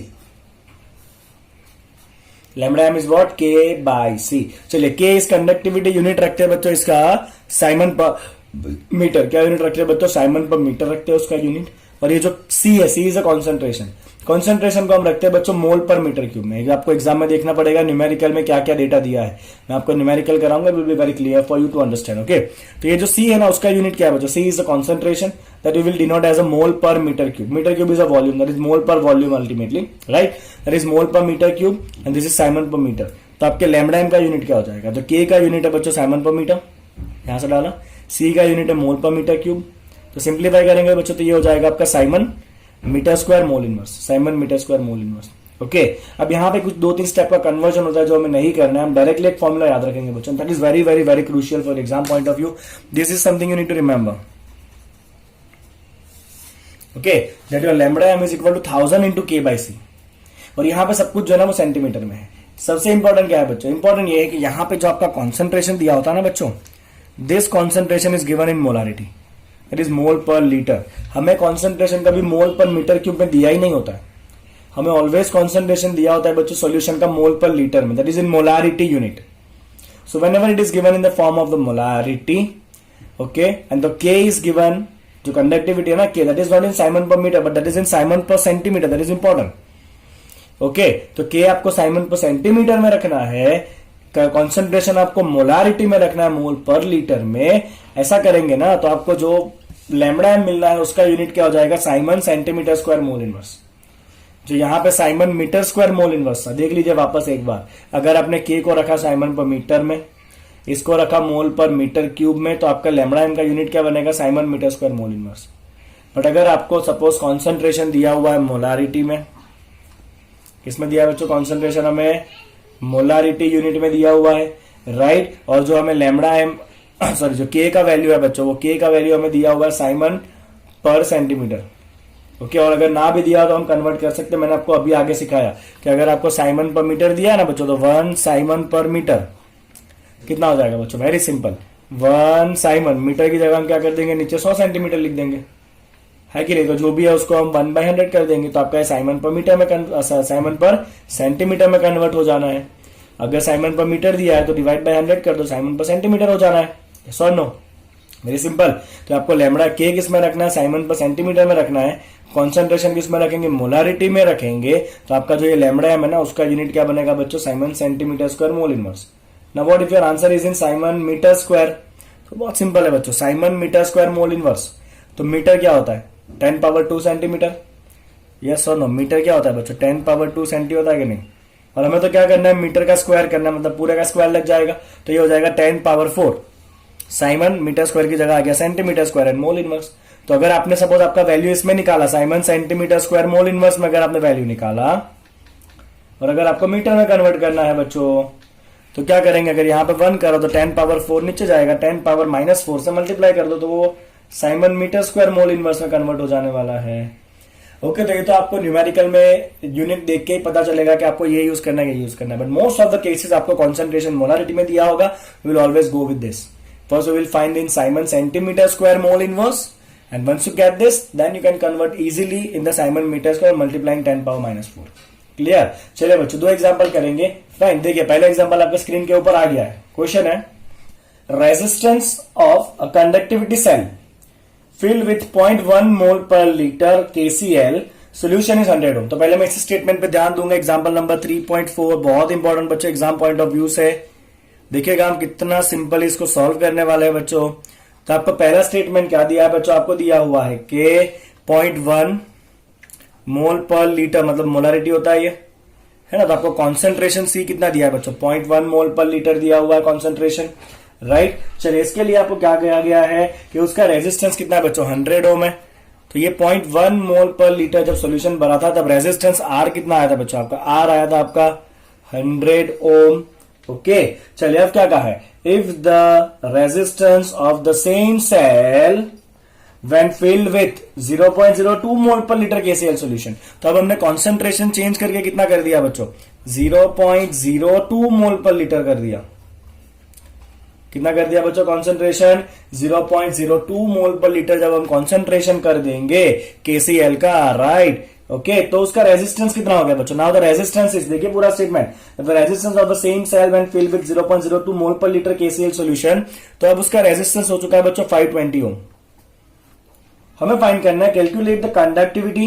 Lambda M is what, K by C. चलिए, के इस conductivity unit रखते हैं बच्चों इसका साइमन पर मीटर। क्या यूनिट रखते हैं बच्चों, साइमन पर मीटर रखते हैं उसका यूनिट। और ये जो सी है, सी इज अ कॉन्सेंट्रेशन। कॉन्सेंट्रेशन को हम रखते हैं बच्चों मोल पर मीटर क्यूब में। आपको एग्जाम में देखना पड़ेगा न्यूमेरिकल में क्या क्या डेटा दिया है। मैं आपको न्यूमेरिकल कराऊंगा, will be very clear for you to understand. Okay, तो ये जो सी है ना, उसका यूनिट क्या है बच्चों, C is the concentration that you will denote as a mole per metre cube. Metre cube is a volume, that is mole per volume ultimately, right. That is mole per metre cube and this is siemens per metre. तो आपके lambda M का unit क्या हो जाएगा, तो के का unit है बच्चों साइमन पर मीटर, यहां से डाला। सी का यूनिट है मोल पर मीटर क्यूब। तो सिंप्लीफाई करेंगे बच्चों तो ये हो जाएगा आपका siemens metre square mole inverse, siemens metre square mole inverse. Okay, अब यहाँ पे कुछ दो तीन स्टेप का कन्वर्जन होता है जो हमें नहीं करना है। हम डायरेक्टली एक फॉर्मूला याद रखेंगे बच्चों, that is very very very crucial for exam point of view. This is something you need to remember. Okay, that your lambda M is equal to 1000 into K by C. और यहाँ पे सब कुछ जो है ना वो सेंटीमीटर में है। सबसे इंपॉर्टेंट क्या है बच्चों, इंपॉर्टेंट ये है कि यहाँ पे जो आपका कॉन्सेंट्रेशन दिया होता है ना बच्चों, this concentration is given in molarity, it is mole per litre. हमें कॉन्सेंट्रेशन कभी मोल पर मीटर क्यूब में दिया ही नहीं होता है, हमें ऑलवेज कॉन्सेंट्रेशन दिया होता है बच्चों सॉल्यूशन का मोल पर लीटर में, that is in molarity unit. So whenever it is given in the form of the molarity, okay, and the K is given, जो कंडक्टिविटी है ना K, that is not in siemens per metre but that is in siemens per centimetre, that is important. Okay, तो K आपको Simon per centimetre में रखना है, concentration आपको molarity में रखना है, मोल पर लीटर में। ऐसा करेंगे ना तो आपको जो लैम्बडा एम मिलना है उसका यूनिट क्या हो जाएगा, siemens centimetre square mole inverse. जो यहाँ पे siemens metre square mole inverse था, देख लीजिए वापस एक बार। अगर आपने के को रखा साइमन पर मीटर में, इसको रखा मोल पर मीटर क्यूब में, तो आपका लैम्बडा एम का यूनिट क्या बनेगा, siemens metre square mole inverse. But अगर आपको सपोज कॉन्सेंट्रेशन दिया हुआ है मोलारिटी में, किसमें दिया है बच्चों कॉन्सेंट्रेशन, हमें मोलारिटी यूनिट में दिया हुआ है, राइट। और जो हमें लैम्बडा एम सॉरी जो के का वैल्यू है बच्चों, वो के का वैल्यू हमें दिया हुआ है साइमन पर सेंटीमीटर। ओके, और अगर ना भी दिया तो हम कन्वर्ट कर सकते हैं। मैंने आपको अभी आगे सिखाया कि अगर आपको साइमन पर मीटर दिया है ना बच्चों, तो 1 साइमन पर मीटर कितना हो जाएगा बच्चों, वेरी सिंपल, 1 साइमन मीटर की जगह हम क्या कर देंगे, नीचे 100 सेंटीमीटर लिख देंगे, है कि नहीं। तो जो भी है उसको हम 1/100 कर देंगे, तो आपका साइमन पर मीटर में साइमन पर सेंटीमीटर में कन्वर्ट हो जाना है। अगर साइमन पर मीटर दिया है तो डिवाइड बाय 100 कर दो, साइमन पर सेंटीमीटर हो जाना है। यस और नो, वेरी सिंपल। तो आपको लैम्बडा के किस में रखना है, साइमन पर सेंटीमीटर में रखना है। कॉन्सेंट्रेशन किस में रखेंगे, मोलारिटी में रखेंगे। तो आपका जो ये लैम्बडा है ना, उसका यूनिट क्या बनेगा बच्चों, siemens centimetre square mole inverse. Now what if your answer is in siemens metre square, तो बहुत सिंपल है बच्चों, siemens metre square mole inverse. तो मीटर क्या होता है, 10 पावर 2 सेंटीमीटर। यस और नो, मीटर क्या होता है बच्चों, 10 पावर 2 सेंटी होता है कि नहीं। और हमें तो क्या करना है, मीटर का स्क्वायर करना है, मतलब पूरे का स्क्वायर लग जाएगा। तो ये हो जाएगा 10 पावर 4, साइमन मीटर स्क्वायर की जगह आ गया centimetre square and mole inverse. तो अगर आपने सपोज आपका वैल्यू इसमें निकाला, Simon centimetre square mole inverse में अगर आपने वैल्यू निकाला, और अगर आपको मीटर में कन्वर्ट करना है बच्चों, तो क्या करेंगे, अगर यहाँ पे 1 करो तो 10 पावर 4 नीचे जाएगा, 10 पावर -4 से मल्टीप्लाई कर दो तो वो siemens metre square mole inverse में कन्वर्ट हो जाने वाला है। ओके, तो ये तो आपको न्यूमेरिकल में यूनिट देख के ही पता चलेगा कि आपको ये यूज करना है, ये यूज करना है। But most of the cases आपको कॉन्सेंट्रेशन मोलारिटी में दिया होगा, we will always go with this. First we will find in siemens centimetre square mole inverse, and once you get this, then you can convert easily in the siemens metre square multiplying 10 power -4। Clear. चलिए बच्चों दो example करेंगे। Fine, देखिए पहला example आपके screen के ऊपर आ गया है। क्वेश्चन है resistance of a conductivity cell filled with 0.1 mole per litre KCl solution is 100 ohm. तो पहले मैं इस स्टेटमेंट पे ध्यान दूंगा। एग्जांपल नंबर 3.4 बहुत इंपॉर्टेंट बच्चों एग्जाम पॉइंट ऑफ व्यू से। देखिएगा हम कितना सिंपल इसको सॉल्व करने वाले हैं बच्चों। तो आपको पहला स्टेटमेंट क्या दिया है बच्चों, आपको दिया हुआ है के 0.1 मोल पर लीटर, मतलब मोलारिटी होता है ये, है ना। तो आपको कॉन्सेंट्रेशन सी कितना दिया है बच्चों, 0.1 मोल पर लीटर दिया हुआ है कॉन्सेंट्रेशन, राइट। चलिए इसके लिए आपको क्या कहा गया है कि उसका रेजिस्टेंस कितना है बच्चों, 100 ओम है। तो ये 0.1 मोल पर लीटर जब सॉल्यूशन भरा था तब रेजिस्टेंस आर कितना आया था बच्चों, आपका आर आया था आपका 100 ओम। ओके, चलिए अब क्या कहा है, if the resistance of the same cell when filled with 0.02 mole per litre KCl solution. तो अब हमने कॉन्सेंट्रेशन चेंज करके कितना कर दिया बच्चों, 0.02 मोल पर लीटर कर दिया। कितना कर दिया बच्चों कॉन्सेंट्रेशन, 0.02 मोल पर लीटर जब हम कॉन्सेंट्रेशन कर देंगे KCl का, राइट। ओके, तो उसका रेजिस्टेंस कितना हो गया बच्चों, नाउ द रेजिस्टेंस इज, देखिए पूरा statement, the resistance of the same cell when filled with 0.02 mole per litre KCl solution. तो अब उसका रेजिस्टेंस हो चुका है बच्चों 520 ओम। हमें फाइंड करना है calculate the conductivity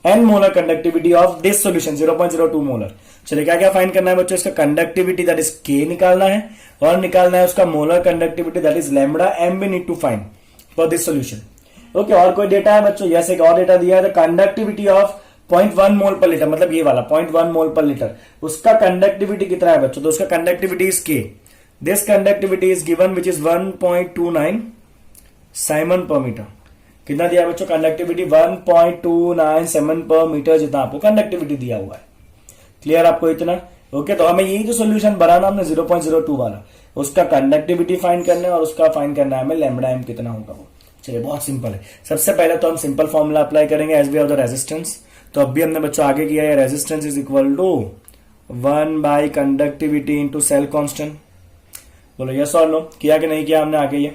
and molar conductivity of this solution 0.02 molar. चलिए क्या क्या फाइंड करना है बच्चों, इसका कंडक्टिविटी दैट इज के निकालना है और निकालना है उसका molar conductivity that is lambda M we need to find for this solution. Okay, और कोई डेटा है बच्चों, यस एक और डेटा दिया है, the conductivity of 0.1 mole per litre, मतलब ये वाला 0.1 मोल पर लीटर, उसका कंडक्टिविटी कितना है बच्चों, तो उसका कंडक्टिविटी इज के। This conductivity is given which is 1.29 Simon per metre. कितना दिया बच्चों कंडक्टिविटी, 1.29 साइमन पर मीटर जितना आपको कंडक्टिविटी दिया हुआ है। क्लियर आपको इतना। ओके, तो हमें यही जो सोल्यूशन बनाना हमने 0.02 वाला, उसका कंडक्टिविटी फाइंड करना है और उसका फाइंड करना है हमें लैम्बडा एम कितना होगा वो। चलिए बहुत सिंपल है। सबसे पहले तो हम सिंपल फॉर्मूला अप्लाई करेंगे as we have the resistance. तो अभी हमने बच्चों आगे किया है, resistance is equal to 1 by conductivity into cell constant. बोलो यस और नो, किया कि नहीं किया हमने आगे ये,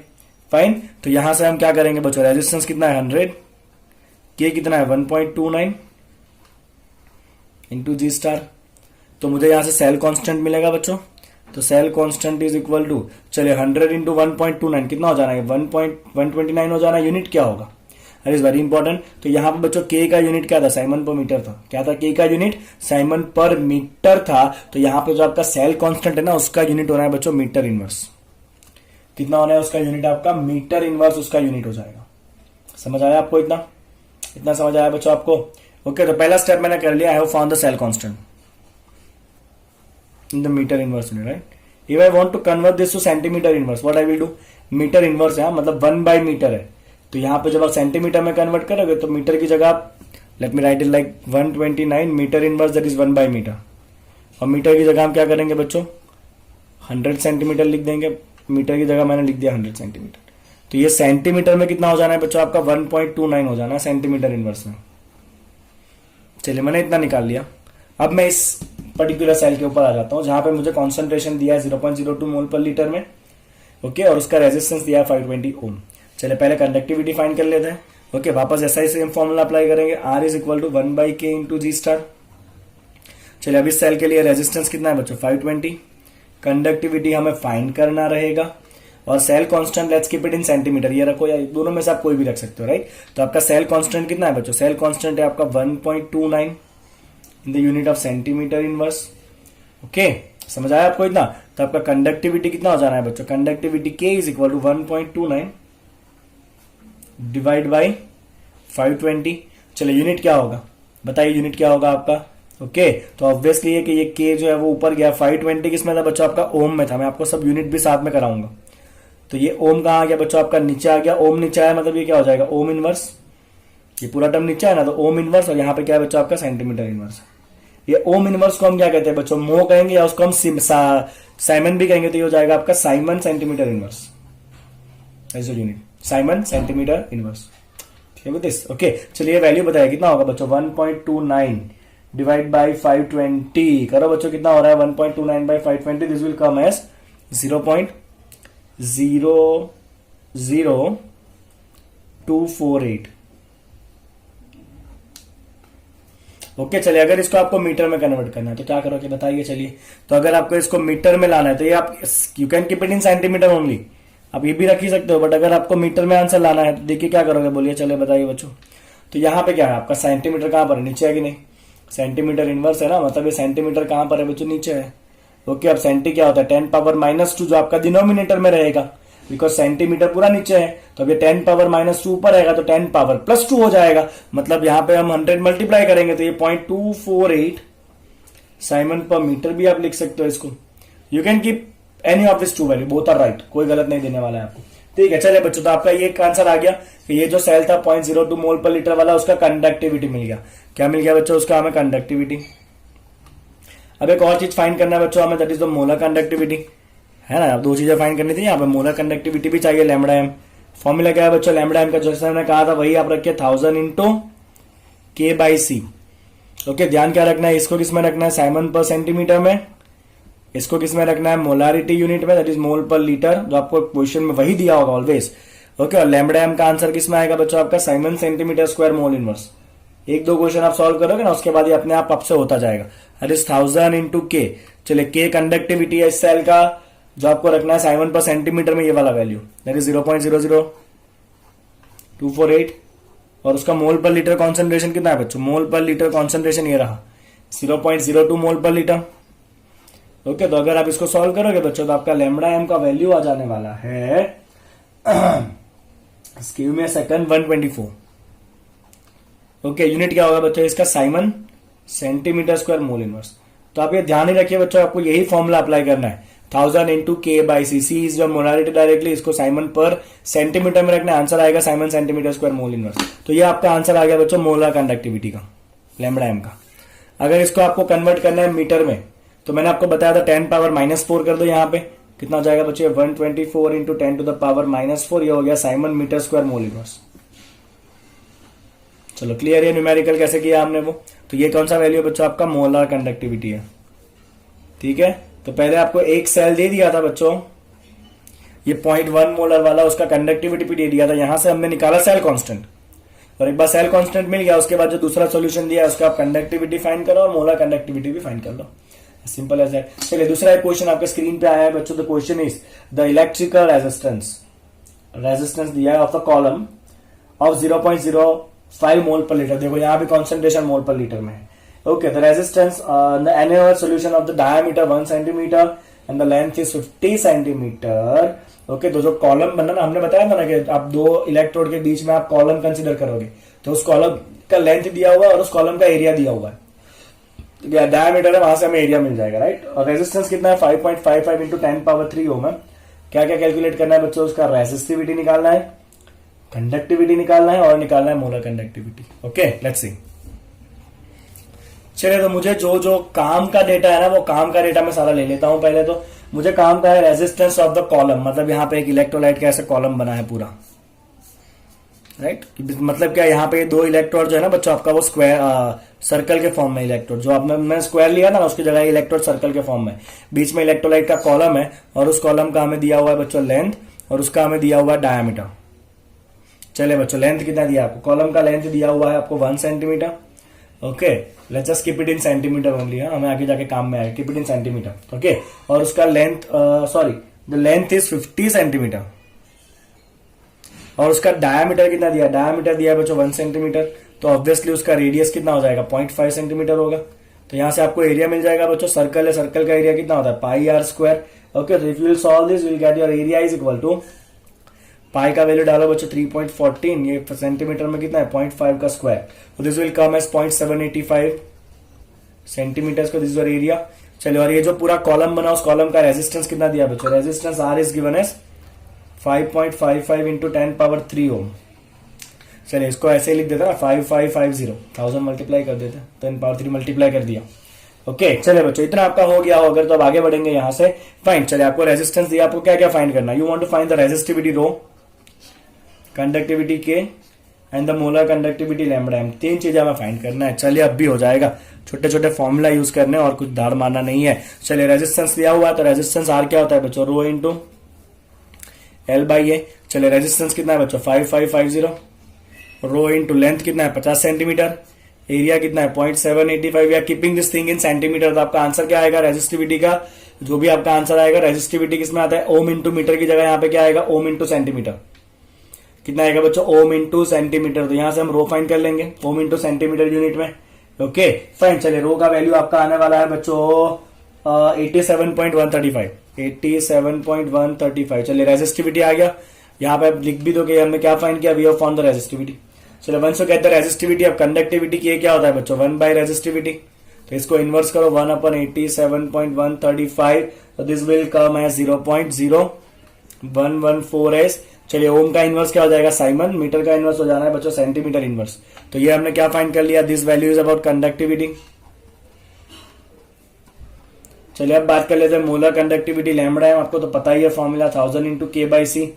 फाइन। तो यहां से हम क्या करेंगे बच्चों, रेजिस्टेंस कितना है 100, के कितना है 1.29 इंटू जी स्टार। तो मुझे यहां से सेल कांस्टेंट मिलेगा बच्चों। तो cell constant is equal to, चलिए 100 इंटू 1.29 कितना हो जाना है, 1.129 हो जाना है। यूनिट क्या होगा, अरे इज वेरी इंपॉर्टेंट। तो यहां पे बच्चों के का यूनिट क्या था, साइमन पर मीटर था। क्या था के का यूनिट, साइमन पर मीटर था। तो यहां पे जो आपका सेल कांस्टेंट है ना, उसका यूनिट होना है बच्चों मीटर इनवर्स। कितना होना है उसका यूनिट, आपका मीटर इनवर्स उसका यूनिट हो जाएगा। समझ आया आपको इतना, इतना समझ आया बच्चों आपको। ओके, तो पहला स्टेप मैंने कर लिया, I have found the cell constant in the metre inverse unit, right. If I want to convert this to centimetre inverse, what I will do, metre inverse है मतलब 1 बाई मीटर है। तो यहां पे जब आप सेंटीमीटर में कन्वर्ट करोगे तो मीटर की जगह आप, let me write it like 129 metre inverse that is 1 by metre. और मीटर की जगह हम क्या करेंगे बच्चों, 100 सेंटीमीटर लिख देंगे। मीटर की जगह मैंने लिख दिया 100 सेंटीमीटर। तो ये सेंटीमीटर में कितना हो जाना है बच्चों, आपका 1.29 हो जाना है सेंटीमीटर इनवर्स में। चलिए मैंने इतना निकाल लिया। अब मैं इस पर्टिकुलर सेल के ऊपर आ जाता हूं जहां पे मुझे कॉन्सेंट्रेशन दिया है 0.02 मोल पर लीटर में। ओके, और उसका रेजिस्टेंस दिया है 520 ओम। चलिए पहले कंडक्टिविटी फाइंड कर लेते हैं। ओके, वापस ऐसा ही सेम फॉर्मूला अप्लाई करेंगे, R is equal to 1 by K into G star. चलिए अब इस सेल के लिए रेजिस्टेंस कितना है बच्चों 520, कंडक्टिविटी हमें फाइंड करना रहेगा और cell constant let's keep it in centimetre, ये रखो या दोनों में से आप कोई भी रख सकते हो, राइट। तो आपका सेल कांस्टेंट कितना है बच्चों, सेल कांस्टेंट है आपका 1.29 in the unit of centimetre inverse. Okay, समझ आया आपको इतना। तो आपका कंडक्टिविटी कितना हो जाना है बच्चों, conductivity K is equal to 1.29 divide by 520। चलिए यूनिट क्या होगा बताइए, यूनिट क्या होगा आपका। ओके, तो ऑब्वियसली है कि ये के जो है वो ऊपर गया, 520 किसमें था बच्चों, आपका ओम में था। मैं आपको सब यूनिट भी साथ में कराऊंगा। तो ये ओम कहां आ गया बच्चों, आपका नीचे आ गया। ओम नीचे आया मतलब ये क्या हो जाएगा, ओम इनवर्स। ये पूरा टर्म नीचे है ना, तो ओम इनवर्स। और यहाँ पे क्या है बच्चों, आपका सेंटीमीटर इनवर्स। ये ओम इनवर्स को हम क्या कहते हैं बच्चों, मो कहेंगे या उसको हम साइमन भी कहेंगे। तो ये हो जाएगा आपका siemens centimetre inverse as unit, siemens centimetre inverse. Okay, चलिए वैल्यू बताइए कितना होगा बच्चों, 1.29 डिवाइड बाई 520 करो बच्चों, कितना हो रहा है 1.29 by 520, this will come as 0.00248। Okay चलिए, अगर इसको आपको मीटर में कन्वर्ट करना है तो क्या करोगे बताइए। चलिए, तो अगर आपको इसको मीटर में लाना है तो ये आप you can keep it in centimetre only, आप ये भी रख ही सकते हो, बट अगर आपको मीटर में आंसर लाना है तो देखिए क्या करोगे, बोलिए, चले बताइए बच्चों। तो यहाँ पे क्या है आपका सेंटीमीटर कहाँ पर है, नीचे है कि नहीं, सेंटीमीटर इनवर्स है ना, मतलब ये सेंटीमीटर कहाँ पर है बच्चों, नीचे है। ओके, अब सेंटी क्या होता है 10 पावर -2 जो आपका डिनोमिनेटर में रहेगा, बिकॉज सेंटीमीटर पूरा नीचे है, तो अब ये 10 पावर -2 ऊपर रहेगा तो 10 पावर +2 हो जाएगा, मतलब यहाँ पे हम 100 मल्टीप्लाई करेंगे तो ये 0.248 साइमन पर मीटर भी आप लिख सकते हो इसको। You can keep any of this two value, both are right, कोई गलत नहीं देने वाला है आपको। ठीक है, चलिए बच्चों, तो आपका ये आंसर आ गया कि ये जो सेल था 0.02 मोल पर लीटर वाला, उसका कंडक्टिविटी मिल गया। क्या मिल गया बच्चों, उसका हमें कंडक्टिविटी। अब एक और चीज फाइंड करना है बच्चों हमें, that is the molar conductivity, है ना। अब दो चीजें फाइंड करनी थी, यहाँ पे मोलर कंडक्टिविटी भी चाहिए, लैम्बडा एम। फॉर्मूला क्या है बच्चों लैम्बडा एम का, जैसे हमने कहा था वही आप रखिए 1000 इंटू K/C। ओके, ध्यान क्या रखना है, इसको किसमें रखना है, साइमन पर सेंटीमीटर में, इसको किसमें रखना है, मोलारिटी यूनिट में, that is mole per litre, जो आपको क्वेश्चन में वही दिया होगा ऑलवेज। ओके, और लैम्बडा एम का आंसर किसमें आएगा बच्चों आपका, siemens centimetre square mole inverse. एक दो क्वेश्चन आप सॉल्व करोगे ना, उसके बाद ये अपने आप आपसे होता जाएगा। That is 1000 into K। चलिए, K कंडक्टिविटी है इस सेल का, जो आपको रखना है साइमन पर सेंटीमीटर में, ये वाला वैल्यू दैट इज 0.00248, और उसका मोल पर लीटर कॉन्सेंट्रेशन कितना है बच्चों, मोल पर लीटर कॉन्सेंट्रेशन ये रहा 0.02 मोल पर लीटर। ओके, तो अगर आप इसको सॉल्व करोगे बच्चों तो आपका लैम्बडा एम का वैल्यू आ जाने वाला है give me a second 124। Okay, unit क्या होगा बच्चों इसका, Simon centimetre square mole inverse. तो आप ये ध्यान ही रखिए बच्चों, आपको यही फॉर्मूला अप्लाई करना है, 1000 into K/C। C is your molarity directly, इसको साइमन पर सेंटीमीटर में रखना, आंसर आएगा Simon centimetre square mole inverse. तो ये आपका आंसर आ गया बच्चों मोलर कंडक्टिविटी का, लैम्बडा एम का। अगर इसको आपको कन्वर्ट करना है मीटर में, तो मैंने आपको बताया था 10 पावर -4 कर दो, यहाँ पे कितना हो जाएगा बच्चों, 124 इंटू 10 टू द पावर -4, ये हो गया siemens metre square mole inverse. चलो क्लियर है न्यूमेरिकल कैसे किया हमने वो। तो ये कौन सा वैल्यू है बच्चों आपका, मोलर कंडक्टिविटी है। ठीक है, तो पहले आपको एक सेल दे दिया था बच्चों, ये 0.1 मोलर वाला, उसका कंडक्टिविटी भी दे दिया था, यहां से हमने निकाला सेल कांस्टेंट, और एक बार सेल कांस्टेंट मिल गया उसके बाद जो दूसरा सॉल्यूशन दिया उसका आप कंडक्टिविटी फाइंड करो और मोलर कंडक्टिविटी भी फाइंड कर लो, सिंपल एज दैट। चलिए, दूसरा एक क्वेश्चन आपके स्क्रीन पे आया है बच्चों। The question is the electrical resistance दिया है of the column of 0.05 mole per litre. देखो यहाँ भी कॉन्सेंट्रेशन मोल पर लीटर में है। Okay, the resistance the annual solution of the diameter 1 centimetre and the length is 50 centimetre. Okay, तो जो column बनना ना, हमने बताया था ना कि आप दो इलेक्ट्रोड के बीच में आप कॉलम कंसिडर करोगे, तो उस कॉलम का लेंथ दिया हुआ है और उस कॉलम का एरिया दिया हुआ है, डायमीटर है, वहां से हमें एरिया मिल जाएगा, राइट। और रेजिस्टेंस कितना है 5.55 इंटू 10 पावर 3 ओम है। क्या क्या कैलकुलेट करना है बच्चों, उसका रेजिस्टिविटी निकालना है, कंडक्टिविटी निकालना है और निकालना है मोलर कंडक्टिविटी। ओके, लेट्स सी। चलिए, तो मुझे जो जो काम का डेटा है ना, वो काम का डेटा मैं सारा ले लेता हूं। पहले तो मुझे काम का है रेजिस्टेंस ऑफ द कॉलम, मतलब यहाँ पे एक इलेक्ट्रोलाइट का ऐसा कॉलम बना है पूरा, राइट। मतलब क्या, यहाँ पे दो इलेक्ट्रोड जो है ना बच्चों आपका, वो स्क्वायर सर्कल के फॉर्म में इलेक्ट्रोड, जो आपने मैं स्क्वायर लिया ना उसकी जगह इलेक्ट्रोड सर्कल के फॉर्म में, बीच में इलेक्ट्रोलाइट का कॉलम है, और उस कॉलम का हमें दिया हुआ है बच्चों लेंथ, और उसका हमें दिया हुआ है डायमीटर। चले बच्चों, लेंथ कितना दिया आपको, कॉलम का लेंथ दिया हुआ है आपको 1 centimetre. Okay, let's just keep it in centimetre only, हमें आगे जाके काम में आएगा, keep it in centimetre. Okay, और उसका length the length is 50 centimetre, और उसका डायमीटर कितना दिया, डायमीटर दिया बच्चों 1 सेंटीमीटर, तो ऑब्वियसली उसका रेडियस कितना हो जाएगा 0.5 सेंटीमीटर होगा। तो यहां से आपको एरिया मिल जाएगा बच्चों, सर्कल है, सर्कल का एरिया कितना होता है πr²। ओके, तो if you will solve this you will get your area is equal to, pi का वैल्यू डालो बच्चों 3.14, ये सेंटीमीटर में कितना है 0.5 का स्क्वायर, तो this will come as 0.785 centimetre का, दिस योर एरिया। चलिए, और ये जो पूरा कॉलम बना उस कॉलम का रेजिस्टेंस कितना दिया बच्चों, resistance R is given as 5.55 into 10 power 3 ohm. चलिए, इसको ऐसे ही लिख देता ना 5550, 1000 मल्टीप्लाई कर देते, 10 पावर 3 मल्टीप्लाई कर दिया। ओके, चलिए बच्चों, इतना आपका हो गया हो, अगर तो अब आगे बढ़ेंगे यहां से। फाइन, चलिए, आपको रेजिस्टेंस दिया, आपको क्या क्या फाइंड करना है, you want to find the resistivity rho, conductivity K and the molar conductivity lambda m, तीन चीजें हमें फाइंड करना है। चलिए, अब भी हो जाएगा, छोटे छोटे फॉर्मूला यूज करने और कुछ दाड़ मारना नहीं है। चलिए, रेजिस्टेंस दिया हुआ है, तो रेजिस्टेंस आर क्या होता है बच्चों, रो इंटू L/A। चलिए, रेजिस्टेंस कितना है बच्चों 5550, रो इंटू लेंथ कितना है 50 सेंटीमीटर, एरिया कितना है 0.785, या keeping this thing in centimetre. तो आपका आंसर क्या आएगा रेजिस्टिविटी का, जो भी आपका आंसर आएगा रेजिस्टिविटी किसमें आता है, ओम इंटू मीटर की जगह यहाँ पे क्या आएगा, ओम इंटू सेंटीमीटर। कितना आएगा बच्चों, ओम इंटू सेंटीमीटर। तो यहां से हम रो फाइंड कर लेंगे, ओम इंटू सेंटीमीटर यूनिट में। ओके फाइन, चलिए रो का वैल्यू आपका आने वाला है बच्चों 87.135, 87.135। चलिए रेजिस्टिविटी आ गया, यहाँ पे आप लिख भी दो कि हमने क्या फाइंड किया, we have found the resistivity. चलो once you get the resistivity, अब कंडक्टिविटी की क्या होता है बच्चों, 1 बाय रेजिस्टिविटी। तो इसको इन्वर्स करो 1/87.135, तो this will come as 0.0114s। चलिए ओम का इन्वर्स क्या हो जाएगा, साइमन। मीटर का इन्वर्स हो जाना है बच्चों सेंटीमीटर इन्वर्स। तो ये हमने क्या फाइंड कर लिया, this value is about conductivity. चलिए अब बात कर लेते हैं मोलर कंडक्टिविटी लैम्बडा है, आपको तो पता ही है formula 1000 into K by C.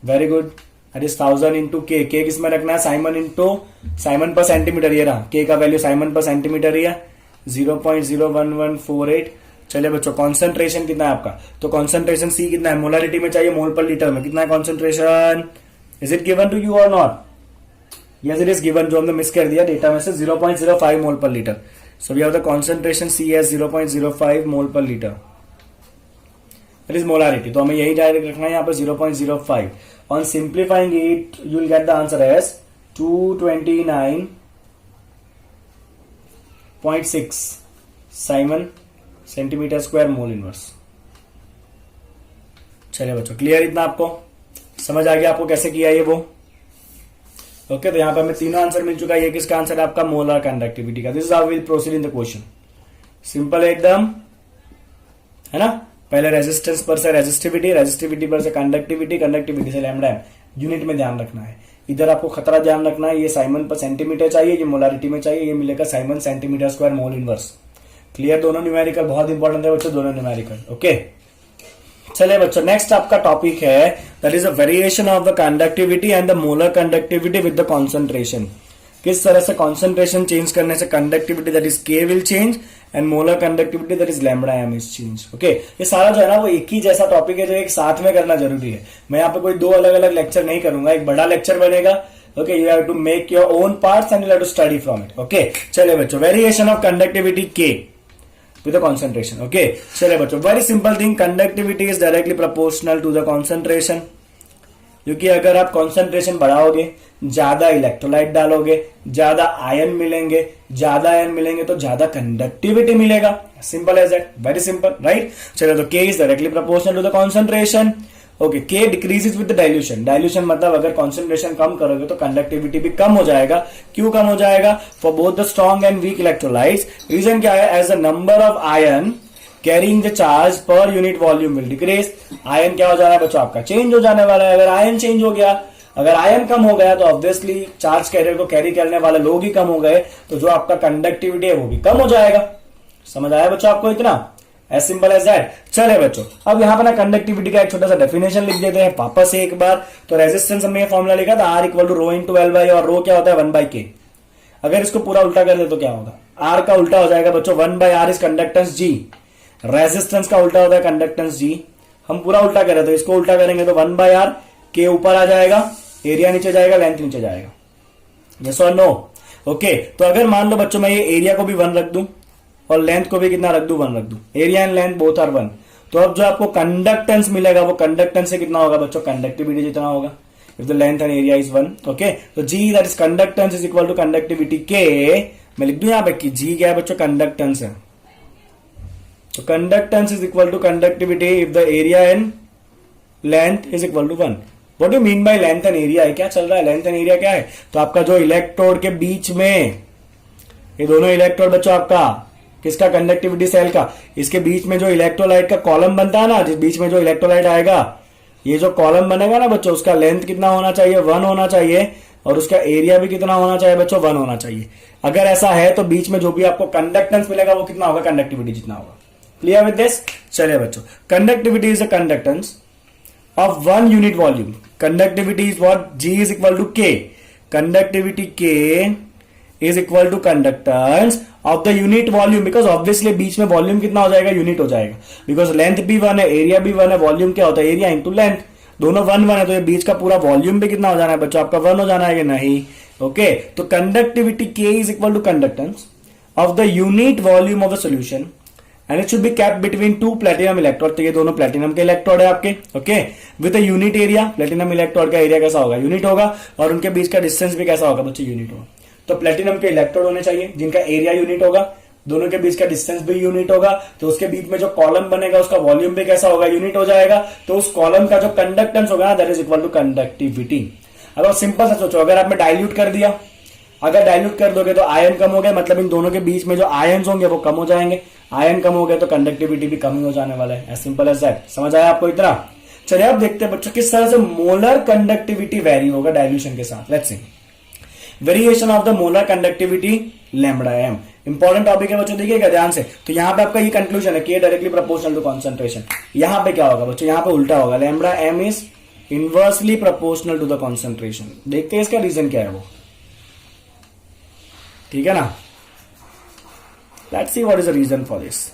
Very good, that is 1000 into K. K किसमें रखना है, siemens into siemens per centimetre, ये रहा के का वैल्यू साइमन पर सेंटीमीटर ही है 0.01148। चलिए बच्चों कॉन्सेंट्रेशन कितना है आपका, तो कॉन्सेंट्रेशन सी कितना है, मोलारिटी में चाहिए, मोल पर लीटर में कितना है concentration, is it given to you और not, yes it is given, जो हमने मिस कर दिया डेटा में से 0.05 mole per litre. So we have the concentration C as 0.05 mole per litre, that is molarity. तो हमें यही डायरेक्ट रखना है यहाँ पर 0.05। On simplifying it you will get the answer as 229.6 siemens centimetre square mole inverse. चलिए बच्चों clear, इतना आपको समझ आ गया आपको कैसे किया ये वो। ओके तो यहां पर हमें तीनों आंसर मिल चुका है। ये किसका आंसर है आपका, मोलर कंडक्टिविटी का। This is how will proceed in the question, simple है एकदम, है ना। पहले रेजिस्टेंस पर से रेजिस्टिविटी, रेजिस्टिविटी पर से कंडक्टिविटी, कंडक्टिविटी से लैम्बडा है, यूनिट में ध्यान रखना है। इधर आपको खतरा ध्यान रखना है, ये साइमन पर सेंटीमीटर चाहिए, ये मोलारिटी में चाहिए, ये मिलेगा Simon centimetre square mole inverse. Clear, दोनों न्यूमेरिकल बहुत इंपॉर्टेंट है बच्चों, दोनों न्यूमेरिकल। ओके चलिए बच्चों नेक्स्ट आपका टॉपिक है, that is a variation of the conductivity and the molar conductivity with the concentration. किस तरह से कॉन्सेंट्रेशन चेंज करने से conductivity that is K will change and molar conductivity that is lambda M is change. Okay ये सारा जो है ना वो एक ही जैसा टॉपिक है, जो एक साथ में करना जरूरी है। मैं यहाँ पे कोई दो अलग अलग लेक्चर नहीं करूंगा, एक बड़ा लेक्चर बनेगा। Okay you have to make your own parts and you have to study from it. Okay चलिए बच्चों, variation of conductivity K with the concentration। okay चलिए बच्चों, very simple thing, conductivity is directly proportional to the concentration। क्योंकि अगर आप concentration बढ़ाओगे, ज्यादा electrolyte डालोगे, ज्यादा आयन मिलेंगे, ज्यादा आयन मिलेंगे तो ज्यादा कंडक्टिविटी मिलेगा, simple as that, very simple, right. चलिए तो K is directly proportional to the concentration। Okay K decreases with dilution. Dilution मतलब अगर कॉन्सेंट्रेशन कम करोगे तो कंडक्टिविटी भी कम हो जाएगा। क्यों कम हो जाएगा, for both the strong and weak electrolytes. Reason क्या है, as the number of ion carrying the charge per unit volume will decrease. Ion क्या हो जाना है बच्चों आपका, चेंज हो जाने वाला है। अगर आयन चेंज हो गया, अगर आयन कम हो गया तो ऑब्वियसली चार्ज कैरियर को कैरी करने वाले लोग ही कम हो गए, तो जो आपका कंडक्टिविटी है वो भी कम हो जाएगा। समझ आया बच्चों आपको इतना, एज सिंपल एज दैट। चले बच्चों अब यहाँ पर ना कंडक्टिविटी का एक छोटा सा डेफिनेशन लिख देते हैं वापस से एक बार। तो रेजिस्टेंस हमने ये फॉर्मूला लिखा था, R equal to rho into L by, और रो क्या होता है 1/k। अगर इसको पूरा उल्टा कर दे तो क्या होगा, आर का उल्टा हो जाएगा बच्चों 1/r is conductance ji, resistance का उल्टा होता है कंडक्टेंस जी। हम पूरा उल्टा करें तो इसको उल्टा करेंगे तो 1/r, के ऊपर आ जाएगा, एरिया नीचे जाएगा, लेंथ नीचे जाएगा, यस और नो। ओके तो अगर मान लो बच्चों मैं ये एरिया को भी 1 रख दूं और लेंथ को भी कितना रख दूं, 1 रख दूं, area and length both are 1, तो अब जो आपको कंडक्टेंस मिलेगा वो कंडक्टेंस से कितना होगा बच्चों, कंडक्टिविटी जितना होगा, if the length and area is 1। Okay तो G that is conductance is equal to conductivity K. मैं लिख दूं यहाँ पे कि जी क्या है बच्चों, कंडक्टेंस है। तो conductance is equal to conductivity if the area and length is equal to 1। What do mean by length and area, है क्या चल रहा है, लेंथ एंड एरिया क्या है, तो आपका जो इलेक्ट्रोड के बीच में, ये दोनों इलेक्ट्रोड बच्चों आपका किसका, कंडक्टिविटी सेल का, इसके बीच में जो इलेक्ट्रोलाइट का कॉलम बनता है ना, जिस बीच में जो इलेक्ट्रोलाइट आएगा, ये जो कॉलम बनेगा ना बच्चों, उसका लेंथ कितना होना चाहिए, 1 होना चाहिए, और उसका एरिया भी कितना होना चाहिए बच्चों, 1 होना चाहिए। अगर ऐसा है तो बीच में जो भी आपको कंडक्टेंस मिलेगा वो कितना होगा, कंडक्टिविटी जितना होगा। Clear with this. चलिए बच्चों, conductivity is the conductance of 1 unit volume. Conductivity is what, G is equal to K, conductivity K is equal to conductance of the unit volume, because obviously बीच में volume कितना हो जाएगा, unit हो जाएगा, because length भी 1 है, area भी 1 है, वॉल्यूम क्या होता है, एरिया इंटू लेंथ, दोनों 1 1 है, तो ये बीच का पूरा वॉल्यूम भी कितना हो जाना है बच्चों आपका, 1 हो जाना है कि नहीं, ओके, तो conductivity K is equal to conductance of the unit volume of the solution and it should be kept between two platinum electrode. तो ये दोनों प्लेटिनम के इलेक्ट्रोड है आपके, okay, with a unit area. Platinum electrode का area कैसा होगा, unit होगा, और उनके बीच का डिस्टेंस भी कैसा होगा बच्चे, यूनिट होगा। तो प्लेटिनम के इलेक्ट्रोड होने चाहिए जिनका एरिया यूनिट होगा, दोनों के बीच का डिस्टेंस भी यूनिट होगा, तो उसके बीच में जो कॉलम बनेगा उसका वॉल्यूम भी कैसा होगा, यूनिट हो जाएगा। तो उस कॉलम का जो कंडक्टेंस होगा ना, that is equal to conductivity. अब आप सिंपल सा सोचो, अगर आपने डाइल्यूट कर दिया, अगर डाइल्यूट कर दोगे तो आयन कम हो गए, मतलब इन दोनों के बीच में जो आयन होंगे वो कम हो जाएंगे, आयन कम हो गए तो कंडक्टिविटी भी कम ही हो जाने वाला है। As simple as that. समझ आया आपको इतना? चलिए अब देखते हैं बच्चों किस तरह से मोलर कंडक्टिविटी वेरी होगा डाइल्यूशन के साथ। Let's see variation of the molar conductivity lambda M. Important topic है बच्चों, देखिएगा ध्यान से। तो यहां पे आपका ये कंक्लूजन है कि डायरेक्टली प्रोपोर्शनल टू कॉन्सेंट्रेशन। यहां पे क्या होगा बच्चों, यहां पे उल्टा होगा, lambda M is inversely proportional to the concentration. देखते हैं इसका रीजन क्या है वो, ठीक है ना। Let's see what is the reason for this.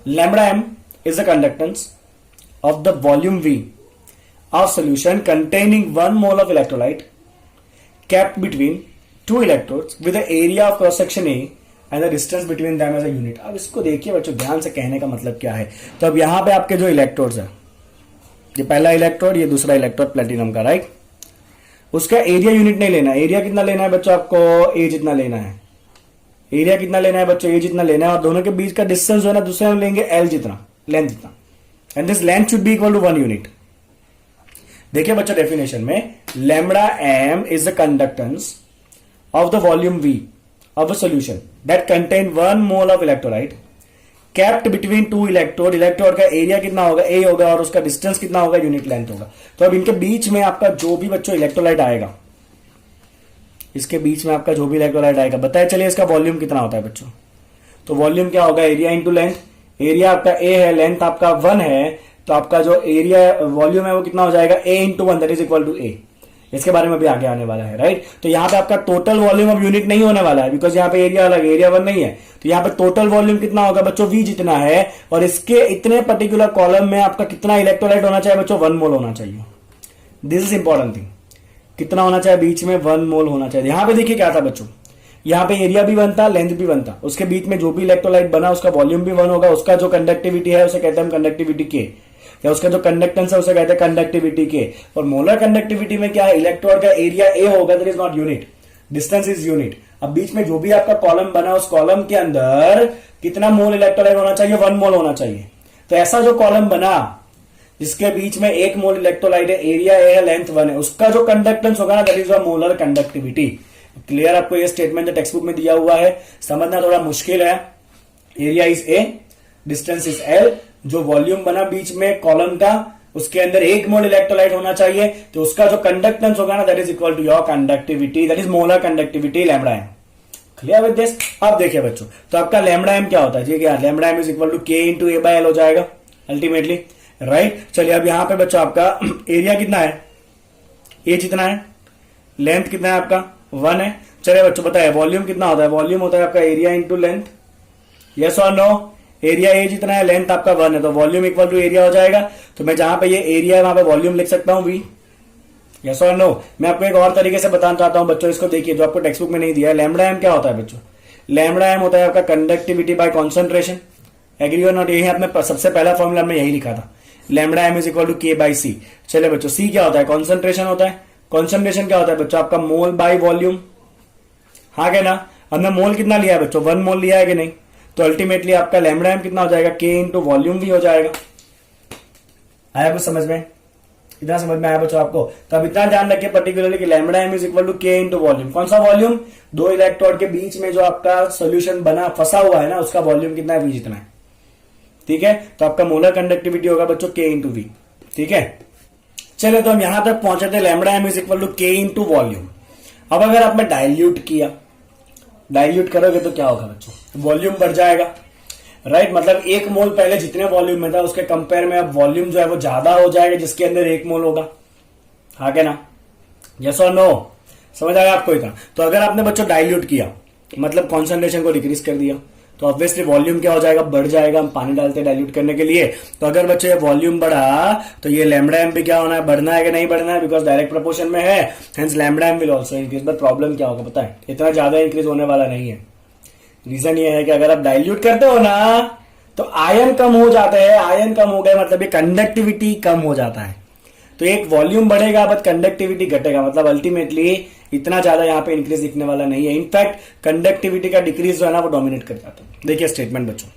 Lambda M is the conductance of the volume V of solution containing 1 mole of electrolyte kept between two electrodes with the area of cross section A and the distance between them as a unit। अब इसको देखिए बच्चों ध्यान से, कहने का मतलब क्या है। तो अब यहां पे आपके जो इलेक्ट्रोड्स है, ये पहला इलेक्ट्रोड, ये दूसरा इलेक्ट्रोड प्लेटिनम का, राइट। उसका एरिया यूनिट नहीं लेना है। एरिया कितना लेना है बच्चों आपको, ए जितना लेना है। एरिया कितना लेना है बच्चों, ए जितना लेना है, और दोनों के बीच का डिस्टेंस जो है ना, दूसरे में लेंगे एल जितना, लेंथ जितना, and this length should be equal to 1 unit. देखिए बच्चों डेफिनेशन में, lambda M is the conductance of the volume V of a solution that contain 1 mole of electrolyte kept between two electrode। Electrode का area कितना होगा, A होगा, और उसका distance कितना होगा, यूनिट लेंथ होगा। तो अब इनके बीच में आपका जो भी बच्चों इलेक्ट्रोलाइट आएगा, इसके बीच में आपका जो भी इलेक्ट्रोलाइट आएगा, बताया चलिए इसका वॉल्यूम कितना होता है बच्चों। तो वॉल्यूम क्या होगा, एरिया इंटू लेंथ। एरिया आपका A है, लेंथ आपका 1 है, तो आपका जो एरिया वॉल्यूम है वो कितना हो जाएगा, A into 1 that is equal to A। इसके बारे में भी आगे आने वाला है, राइट। तो यहां पे आपका टोटल वॉल्यूम अब यूनिट नहीं होने वाला है, बिकॉज यहां पे एरिया अलग, एरिया 1 नहीं है। तो यहां पे टोटल वॉल्यूम कितना होगा बच्चों, V जितना है, और इसके इतने पर्टिकुलर कॉलम में आपका कितना इलेक्ट्रोलाइट होना चाहिए बच्चों, 1 मोल होना चाहिए। दिस इज इंपॉर्टेंट थिंग, कितना होना चाहिए, बीच में 1 मोल होना चाहिए। यहां पे देखिए क्या था बच्चों, यहां पे एरिया भी 1 था, लेंथ भी 1 था, उसके बीच में जो भी इलेक्ट्रोलाइट बना उसका वॉल्यूम भी 1 होगा। उसका जो कंडक्टिविटी है उसे कहते हैं हम कंडक्टिविटी के, या उसका जो कंडक्टेंस है उसे कहते हैं कंडक्टिविटी के। और मोलर कंडक्टिविटी में क्या है, इलेक्ट्रोड का एरिया A होगा, that is not unit, distance is unit. अब बीच में जो भी आपका कॉलम बना, उस कॉलम के अंदर कितना मोल इलेक्ट्रोलाइट होना चाहिए, 1 मोल होना चाहिए। तो ऐसा जो कॉलम बना जिसके बीच में 1 मोल इलेक्ट्रोलाइट है, एरिया A है, लेंथ 1 है, उसका जो कंडक्टेंस होगा ना, that is a molar conductivity. Clear, आपको ये स्टेटमेंट जो टेक्स्ट बुक में दिया हुआ है, समझना थोड़ा मुश्किल है। Area is A, distance is L, जो वॉल्यूम बना बीच में कॉलम का, उसके अंदर 1 मोल इलेक्ट्रोलाइट होना चाहिए, तो उसका जो कंडक्टेंस होगा ना, that is equal to your conductivity, that is molar conductivity lambda M. Clear with this? अब देखिए बच्चों, तो आपका लैम्बडा एम क्या होता है, ठीक है, lambda M is equal to K into A by L हो जाएगा अल्टीमेटली, राइट। चलिए अब यहां पे बच्चों आपका एरिया कितना है, ए जितना है, लेंथ कितना है आपका 1 है। चलिए बच्चों बताइए वॉल्यूम कितना होता है, वॉल्यूम होता है आपका एरिया इंटू लेंथ, यस और नो। एरिया ए जितना है, लेंथ आपका 1 है, तो वॉल्यूम इक्वल टू एरिया हो जाएगा। तो मैं जहां पे ये एरिया है वहां पे वॉल्यूम लिख सकता हूं V, यस और नो। मैं आपको एक और तरीके से बताना चाहता हूं बच्चों, इसको देखिए जो आपको टेक्स्ट बुक में नहीं दिया है। लैम्बडा एम क्या होता है बच्चों, लैम्बडा एम होता है आपका कंडक्टिविटी बाय कॉन्सेंट्रेशन। एग्री और नॉट, यही आपने सबसे पहला फॉर्मूला में यही लिखा था, lambda M is equal to K by C. चलिए बच्चों, सी क्या होता है, कॉन्सेंट्रेशन होता है। कॉन्सेंट्रेशन क्या होता है बच्चों, आपका मोल बाय वॉल्यूम, हाँ क्या ना। हमने मोल कितना लिया है बच्चों, 1 मोल लिया है कि नहीं, तो अल्टीमेटली आपका लैम्बडा एम कितना हो जाएगा, के इंटू वॉल्यूम भी हो जाएगा। आया कुछ समझ में, इतना समझ में आया बच्चों आपको। तो अब इतना ध्यान रखिए पर्टिकुलरली कि lambda M is equal to K into volume. कौन सा वॉल्यूम, 2 इलेक्ट्रोड के बीच में जो आपका सोल्यूशन बना फंसा हुआ है ना, उसका वॉल्यूम कितना है, V जितना है, ठीक है। तो आपका मोलर कंडक्टिविटी होगा बच्चों के इंटू V, ठीक है। चलिए तो हम यहां तक पहुंचे थे, lambda M is equal to K into volume. अब अगर आपने डाइल्यूट किया, डाइल्यूट करोगे तो क्या होगा बच्चों, वॉल्यूम बढ़ जाएगा, राइट। मतलब 1 मोल पहले जितने वॉल्यूम में था उसके कंपेयर में अब वॉल्यूम जो है वो ज्यादा हो जाएगा, जिसके अंदर 1 मोल होगा, हाँ क्या ना, यस और नो। समझ आया आपको इतना। तो अगर आपने बच्चों डाइल्यूट किया, मतलब कॉन्सेंट्रेशन को डिक्रीज कर दिया, तो ऑब्वियसली वॉल्यूम क्या हो जाएगा, बढ़ जाएगा। हम पानी डालते हैं डाइल्यूट करने के लिए, तो अगर बच्चों ये वॉल्यूम बढ़ा तो ये लैम्बडा एम भी क्या होना है, बढ़ना है कि नहीं बढ़ना है, बिकॉज डायरेक्ट प्रोपोर्शन में है, hence lambda M will also increase. But problem क्या होगा पता है, इतना ज्यादा इंक्रीज होने वाला नहीं है। रीजन ये है कि अगर आप डाइल्यूट करते हो ना तो आयन कम हो जाते हैं, आयन कम हो गए मतलब ये कंडक्टिविटी कम हो जाता है। तो एक वॉल्यूम बढ़ेगा बट कंडक्टिविटी घटेगा, मतलब अल्टीमेटली इतना ज्यादा यहाँ पे इंक्रीज दिखने वाला नहीं है। इनफैक्ट कंडक्टिविटी का डिक्रीज जो है ना वो डोमिनेट कर जाता है। देखिए स्टेटमेंट बच्चों,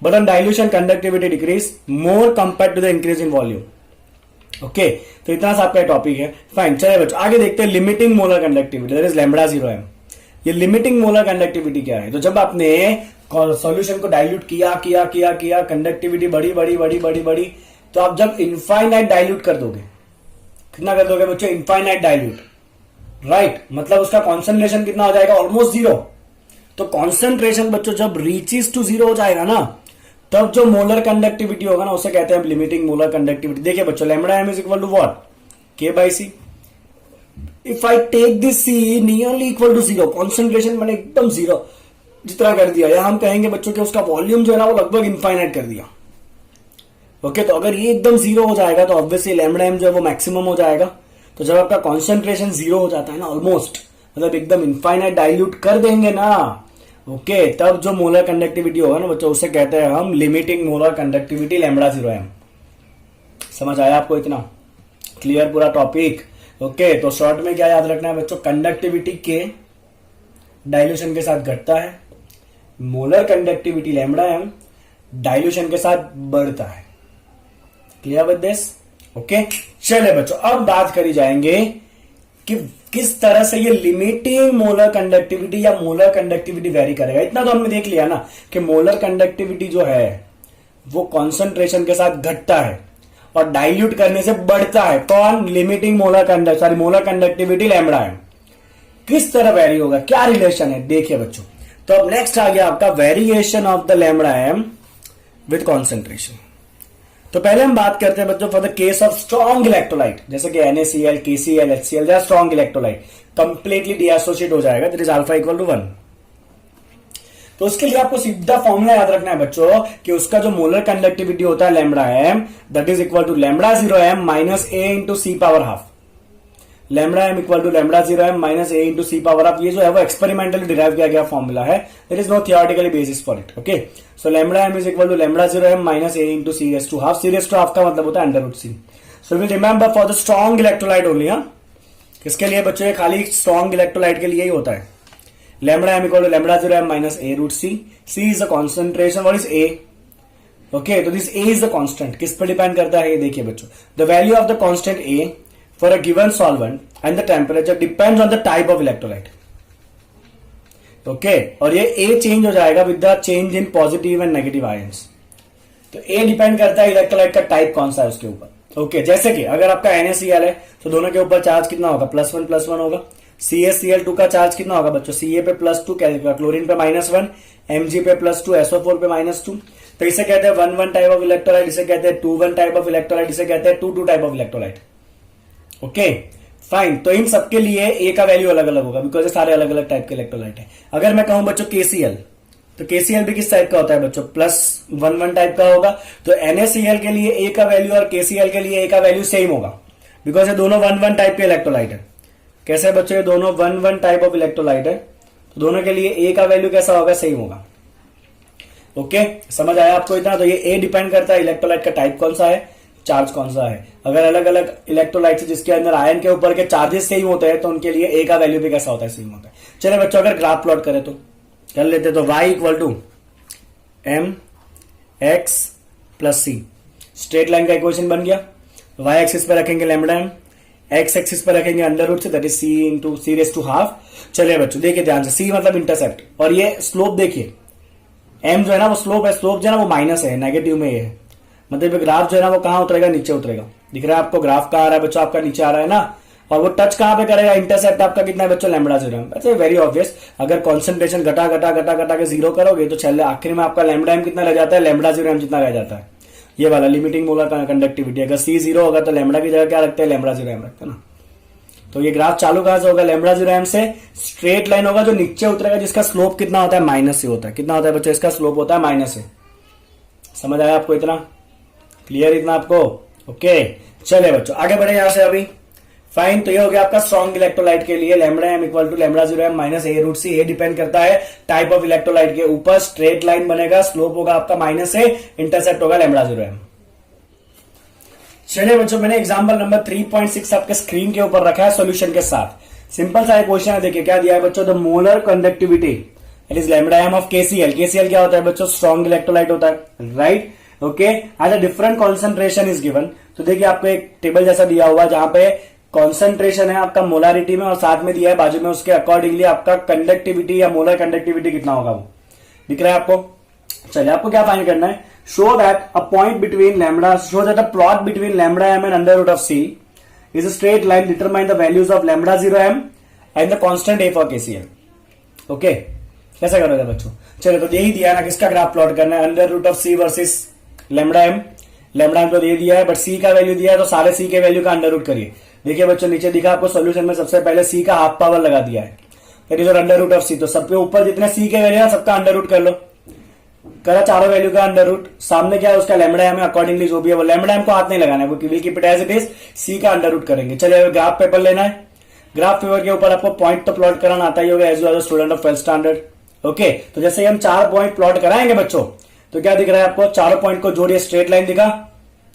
but on dilution conductivity decrease more compare to the increase in volume. Okay, तो इतना सा आपका टॉपिक है। फाइन, चलिए बच्चों आगे देखते हैं limiting molar conductivity, that is lambda 0m। ये लिमिटिंग मोलर कंडक्टिविटी क्या है, तो जब आपने सॉल्यूशन को डाइल्यूट किया किया किया किया, कंडक्टिविटी बढ़ी बढ़ी बढ़ी बढ़ी बढ़ी, तो आप जब इनफाइनाइट डाइल्यूट कर दोगे, कितना कर दोगे बच्चों, इनफाइनाइट डाइल्यूट, राइट, मतलब उसका कॉन्सेंट्रेशन कितना हो जाएगा, ऑलमोस्ट जीरो। तो कॉन्सेंट्रेशन बच्चों जब रीचेस टू जीरो हो जाएगा ना, तब जो मोलर कंडक्टिविटी होगा ना उसे कहते हैं लिमिटिंग मोलर कंडक्टिविटी। देखिए बच्चों, lambda M is equal to what, K by C. If I take this C nearly equal to zero, concentration मैंने एकदम जीरो जितना कर दिया, या हम कहेंगे बच्चों कि उसका वॉल्यूम जो है ना वो लगभग इनफाइनाइट कर दिया। ओके, तो अगर ये एकदम जीरो हो जाएगा तो ऑब्वियसली लैम्बडा एम जो है वो मैक्सिमम हो जाएगा। तो जब आपका कॉन्सेंट्रेशन जीरो हो जाता है ना, ऑलमोस्ट मतलब एकदम इनफाइनाइट डाइल्यूट कर देंगे ना, ओके, तब जो मोलर कंडक्टिविटी होगा ना बच्चों उसे कहते हैं हम limiting molar conductivity lambda 0m। समझ आया आपको, इतना क्लियर पूरा टॉपिक। ओके, तो शॉर्ट में क्या याद रखना है बच्चों, कंडक्टिविटी के डाइल्यूशन के साथ घटता है, molar conductivity lambda M dilution के साथ बढ़ता है। Clear with this? ओके, चले बच्चों अब बात करी जाएंगे कि किस तरह से ये लिमिटिंग मोलर कंडक्टिविटी या मोलर कंडक्टिविटी वेरी करेगा। इतना तो हमने देख लिया ना कि मोलर कंडक्टिविटी जो है वो कॉन्सेंट्रेशन के साथ घटता है और डाइल्यूट करने से बढ़ता है। कौन, limiting molar conductivity lambda M. किस तरह वेरी होगा, क्या रिलेशन है, देखिए बच्चों। तो अब नेक्स्ट आ गया आपका variation of the lambda M with concentration. तो पहले हम बात करते हैं बच्चों for the case of strong electrolyte, जैसे कि NaCl, KCl, HCl, they strong electrolyte, completely dissociate हो जाएगा, that is alpha equal to 1। तो उसके लिए आपको सीधा फॉर्मूला याद रखना है बच्चों कि उसका जो मोलर कंडक्टिविटी होता है lambda M, that is equal to lambda 0m minus a into C power half. Lambda M equal to lambda 0m minus a into C power half. ये जो है वो एक्सपेरिमेंटली डिराइव किया गया फॉर्मूला है, there is no theoretically basis for it. Okay, so lambda M is equal to lambda 0m minus a into C raise to half. C raise to half का मतलब होता है under root C. So will remember for the strong electrolyte only. किसके लिए बच्चों, खाली strong electrolyte के लिए ही होता है। Lambda M equal to lambda 0m minus a root C. C is the concentration, what is a? Okay, तो this a is the constant. किस पर डिपेंड करता है ये देखिए बच्चों, the value of the constant a for a given solvent and the temperature depends on the type of electrolyte. Okay, और ये A चेंज हो जाएगा with the change in positive and negative ions. तो A डिपेंड करता है electrolyte का type कौन सा है उसके ऊपर। ओके, जैसे कि अगर आपका NaCl है तो दोनों के ऊपर चार्ज कितना होगा, +1 होगा। CaCl2 का चार्ज कितना होगा बच्चों, Ca पे +2, क्लोरीन पे -1, Mg पे +2, SO4 पे -2। तो इसे कहते हैं 1 टाइप ऑफ इलेक्ट्रोलाइट, इसे कहते हैं 2 टाइप ऑफ इलेक्ट्रोलाइट, इसे कहते हैं 2 type of electrolyte. Okay fine, तो इन सबके लिए ए का वैल्यू अलग अलग होगा बिकॉज ये सारे अलग अलग टाइप के इलेक्ट्रोलाइट है। अगर मैं कहूं बच्चों KCl, तो KCl भी किस टाइप का होता है बच्चों, +1 टाइप का होगा। तो NaCl के लिए ए का वैल्यू और KCl के लिए ए का वैल्यू सेम होगा बिकॉज ये दोनों 1 टाइप के इलेक्ट्रोलाइट है। कैसे बच्चों, ये दोनों 1 टाइप ऑफ इलेक्ट्रोलाइट है, तो दोनों के लिए ए का वैल्यू कैसा होगा, सेम होगा। ओके, समझ आया आपको इतना? तो ये ए डिपेंड करता है इलेक्ट्रोलाइट का टाइप कौन सा है, चार्ज कौन सा है। अगर अलग अलग इलेक्ट्रोलाइट है जिसके अंदर आयन के ऊपर के चार्जेस सेम होते हैं तो उनके लिए ए का वैल्यू भी कैसा होता है, सेम होता है। चलिए बच्चों अगर ग्राफ प्लॉट करें तो कर लेते, तो y equal to M X plus C, straight line का इक्वेशन बन गया। y एक्सिस पे रखेंगे लैम्बडा एम, x एक्सिस पे रखेंगे अंडर रूट से, that is C into C raise to half. चलिए बच्चों देखिए ध्यान से, c मतलब इंटरसेप्ट, और ये स्लोप देखिए, m जो है ना वो स्लोप है, स्लोप जो है ना वो माइनस है, नेगेटिव में है, मतलब ग्राफ जो है ना वो कहां उतरेगा, नीचे उतरेगा। दिख रहा है आपको ग्राफ कहां आ रहा है बच्चों, आपका नीचे आ रहा है ना, और वो टच कहां पे करेगा, इंटरसेप्ट आपका कितना है बच्चों, लैम्बडा 0m। वेरी ऑब्वियस, अगर कॉन्सेंट्रेशन घटा घटा घटा घटा के 0 करोगे तो चल आखिर में आपका लैम्बडा एम कितना रह जाता है, लैम्बडा 0m जितना रह जाता है, ये वाला लिमिटिंग मोलर कंडक्टिविटी। अगर C 0 होगा तो लैम्बडा की जगह क्या रखते हैं, लैम्बडा 0m रखते हैं ना। तो ये ग्राफ चालू कहां से होगा, लैम्बडा 0m से स्ट्रेट लाइन होगा जो नीचे उतरेगा, जिसका स्लोप कितना होता है, माइनस से होता है। कितना होता है बच्चों, इसका स्लोप होता है माइनस से। समझ आया आपको, इतना क्लियर, इतना आपको ओके। चले बच्चों आगे बढ़े यहां से अभी। फाइन, तो ये हो गया आपका स्ट्रॉन्ग इलेक्ट्रोलाइट के लिए lambda m equal to lambda 0m minus a root C. ये डिपेंड करता है टाइप ऑफ इलेक्ट्रोलाइट के ऊपर। स्ट्रेट लाइन बनेगा, स्लोप होगा आपका माइनस a, इंटरसेप्ट होगा लैम्बडा 0m। चलिए बच्चों, मैंने एग्जांपल नंबर 3.6 आपके स्क्रीन के ऊपर रखा है सॉल्यूशन के साथ। सिंपल सा क्वेश्चन है, देखिए क्या दिया है बच्चों, the molar conductivity it is lambda m of KCl। KCl क्या होता है बच्चों, स्ट्रॉन्ग इलेक्ट्रोलाइट होता है, right, okay. At a different concentration is given. तो देखिए आपको एक टेबल जैसा दिया हुआ जहां पे कॉन्सेंट्रेशन है आपका मोलारिटी में और साथ में दिया है बाजू में उसके अकॉर्डिंगली आपका कंडक्टिविटी या मोलर कंडक्टिविटी कितना होगा वो दिख रहा है आपको। चलिए आपको क्या फाइंड करना है, show that a point between lambda, show that a plot between lambda m and under root of c is a straight line, determine the values of lambda 0m and the constant a for KCl। Okay, कैसा करोगे बच्चों, चलिए तो यही दिया है ना, किसका ग्राफ प्लॉट करना है, under root of c versus lambda m। Lambda m तो दे दिया है, बट c का वैल्यू दिया है, तो सारे c के वैल्यू का अंडर रूट करिए। देखिए बच्चों नीचे दिखा आपको सॉल्यूशन में सबसे पहले c का हाफ पावर लगा दिया है, that is under root of c। तो सबके ऊपर जितने c के वैल्यू है सबका अंडर रूट कर लो, करा चारों वैल्यू का अंडर रूट। सामने क्या है उसका लैम्बडा m है, अकॉर्डिंगली जो भी है वो लैम्बडा m को हाथ नहीं लगाना है, वो will keep it as it is, c का अंडर रूट करेंगे। चलिए ग्राफ पेपर लेना है, ग्राफ पेपर के ऊपर आपको पॉइंट तो प्लॉट कराना आता ही होगा as well as student of 12th standard. Okay, तो जैसे ही हम 4 पॉइंट प्लॉट कराएंगे बच्चों, तो क्या दिख रहा है आपको, चारों पॉइंट को जोड़िए, स्ट्रेट लाइन दिखा,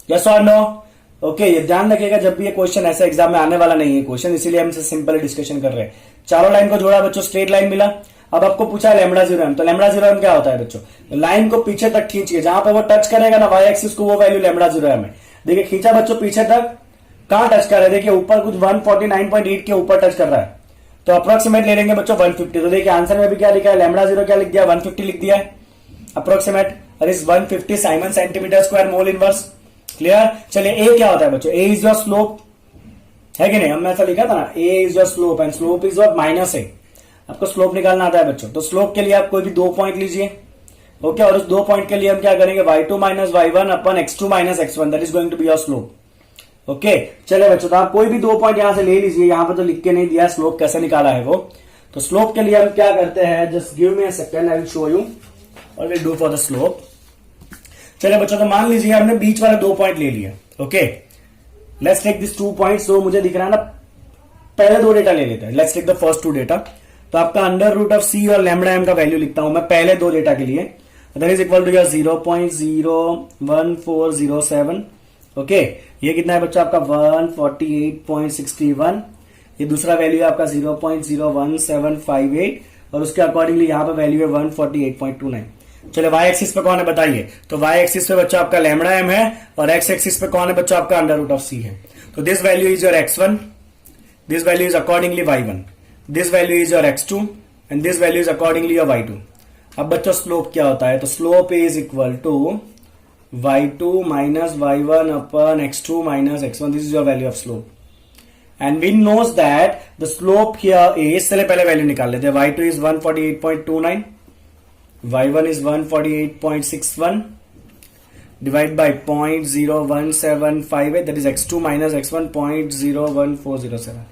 यस और नो। ओके, ये ध्यान रखिएगा जब भी ये क्वेश्चन ऐसे एग्जाम में आने वाला नहीं है क्वेश्चन, इसीलिए हम सिंपल डिस्कशन कर रहे हैं। चारों लाइन को जोड़ा बच्चों, स्ट्रेट लाइन मिला। अब आपको पूछा लैम्बडा 0m, तो लैम्बडा 0m क्या होता है बच्चों, लाइन को पीछे तक खींचिए, जहां पे वो टच करेगा ना y एक्सिस को, वो वैल्यू लैम्बडा 0m है। देखिए खींचा बच्चों पीछे तक, कहां टच कर रहा है, देखिए ऊपर कुछ 149.8 के ऊपर टच कर रहा है, तो अप्रोक्सीमेट ले लेंगे बच्चों 150। तो देखिए आंसर में भी क्या लिखा है, लैम्बडा 0 क्या लिख दिया, 150 लिख दिया है अप्रोक्सीमेट, और इस 150 Simon centimetre square mole inverse. Clear. चलिए ए क्या होता है बच्चों, ए इज योर स्लोप, है कि नहीं, हमने ऐसा लिखा था ना, A is your slope and slope is your minus A. आपको स्लोप निकालना आता है बच्चों, तो स्लोप के लिए आप कोई भी 2 पॉइंट लीजिए, ओके, और उस 2 पॉइंट के लिए हम क्या करेंगे, y2 minus y1 upon x2 minus x1, that is going to be your slope. Okay, चलिए बच्चों, तो आप कोई भी 2 पॉइंट यहां से ले लीजिए, यहां पर तो लिख के नहीं दिया स्लोप कैसे निकाला है वो। तो स्लोप के लिए हम क्या करते हैं, just give me a second, I will show you और will do for the slope. चलिए बच्चों, तो मान लीजिए हमने बीच वाले 2 पॉइंट ले लिए, okay, let's take this 2 points. जो मुझे दिख रहा है ना, पहले 2 डेटा ले लेते हैं, let's take the first 2 data. तो आपका अंडर रूट ऑफ c और लैम्बडा m का वैल्यू लिखता हूं मैं पहले 2 डेटा के लिए, that is equal to your 0.01407। Okay, ये कितना है बच्चा आपका 148.61, ये दूसरा वैल्यू है आपका 0.01758 और उसके अकॉर्डिंगली यहां पर वैल्यू है 148.29। चलिए y एक्सिस पे कौन है बताइए, तो y एक्सिस पे बच्चा आपका लैम्बडा m है और x एक्सिस पे कौन है बच्चा आपका अंडर रूट ऑफ c है। तो this value is your x1, this value is accordingly y1, this value is your x2 and this value is accordingly your y2। अब बच्चों स्लोप क्या होता है, तो slope is equal to y2 minus y1 upon x2 minus x1, this is your value of slope and we knows that the slope here is, चले पहले value निकाल लेते हैं, y2 is 148.29, y1 is 148.61 divided by 0.01758, that is x2 minus x1 0.01407।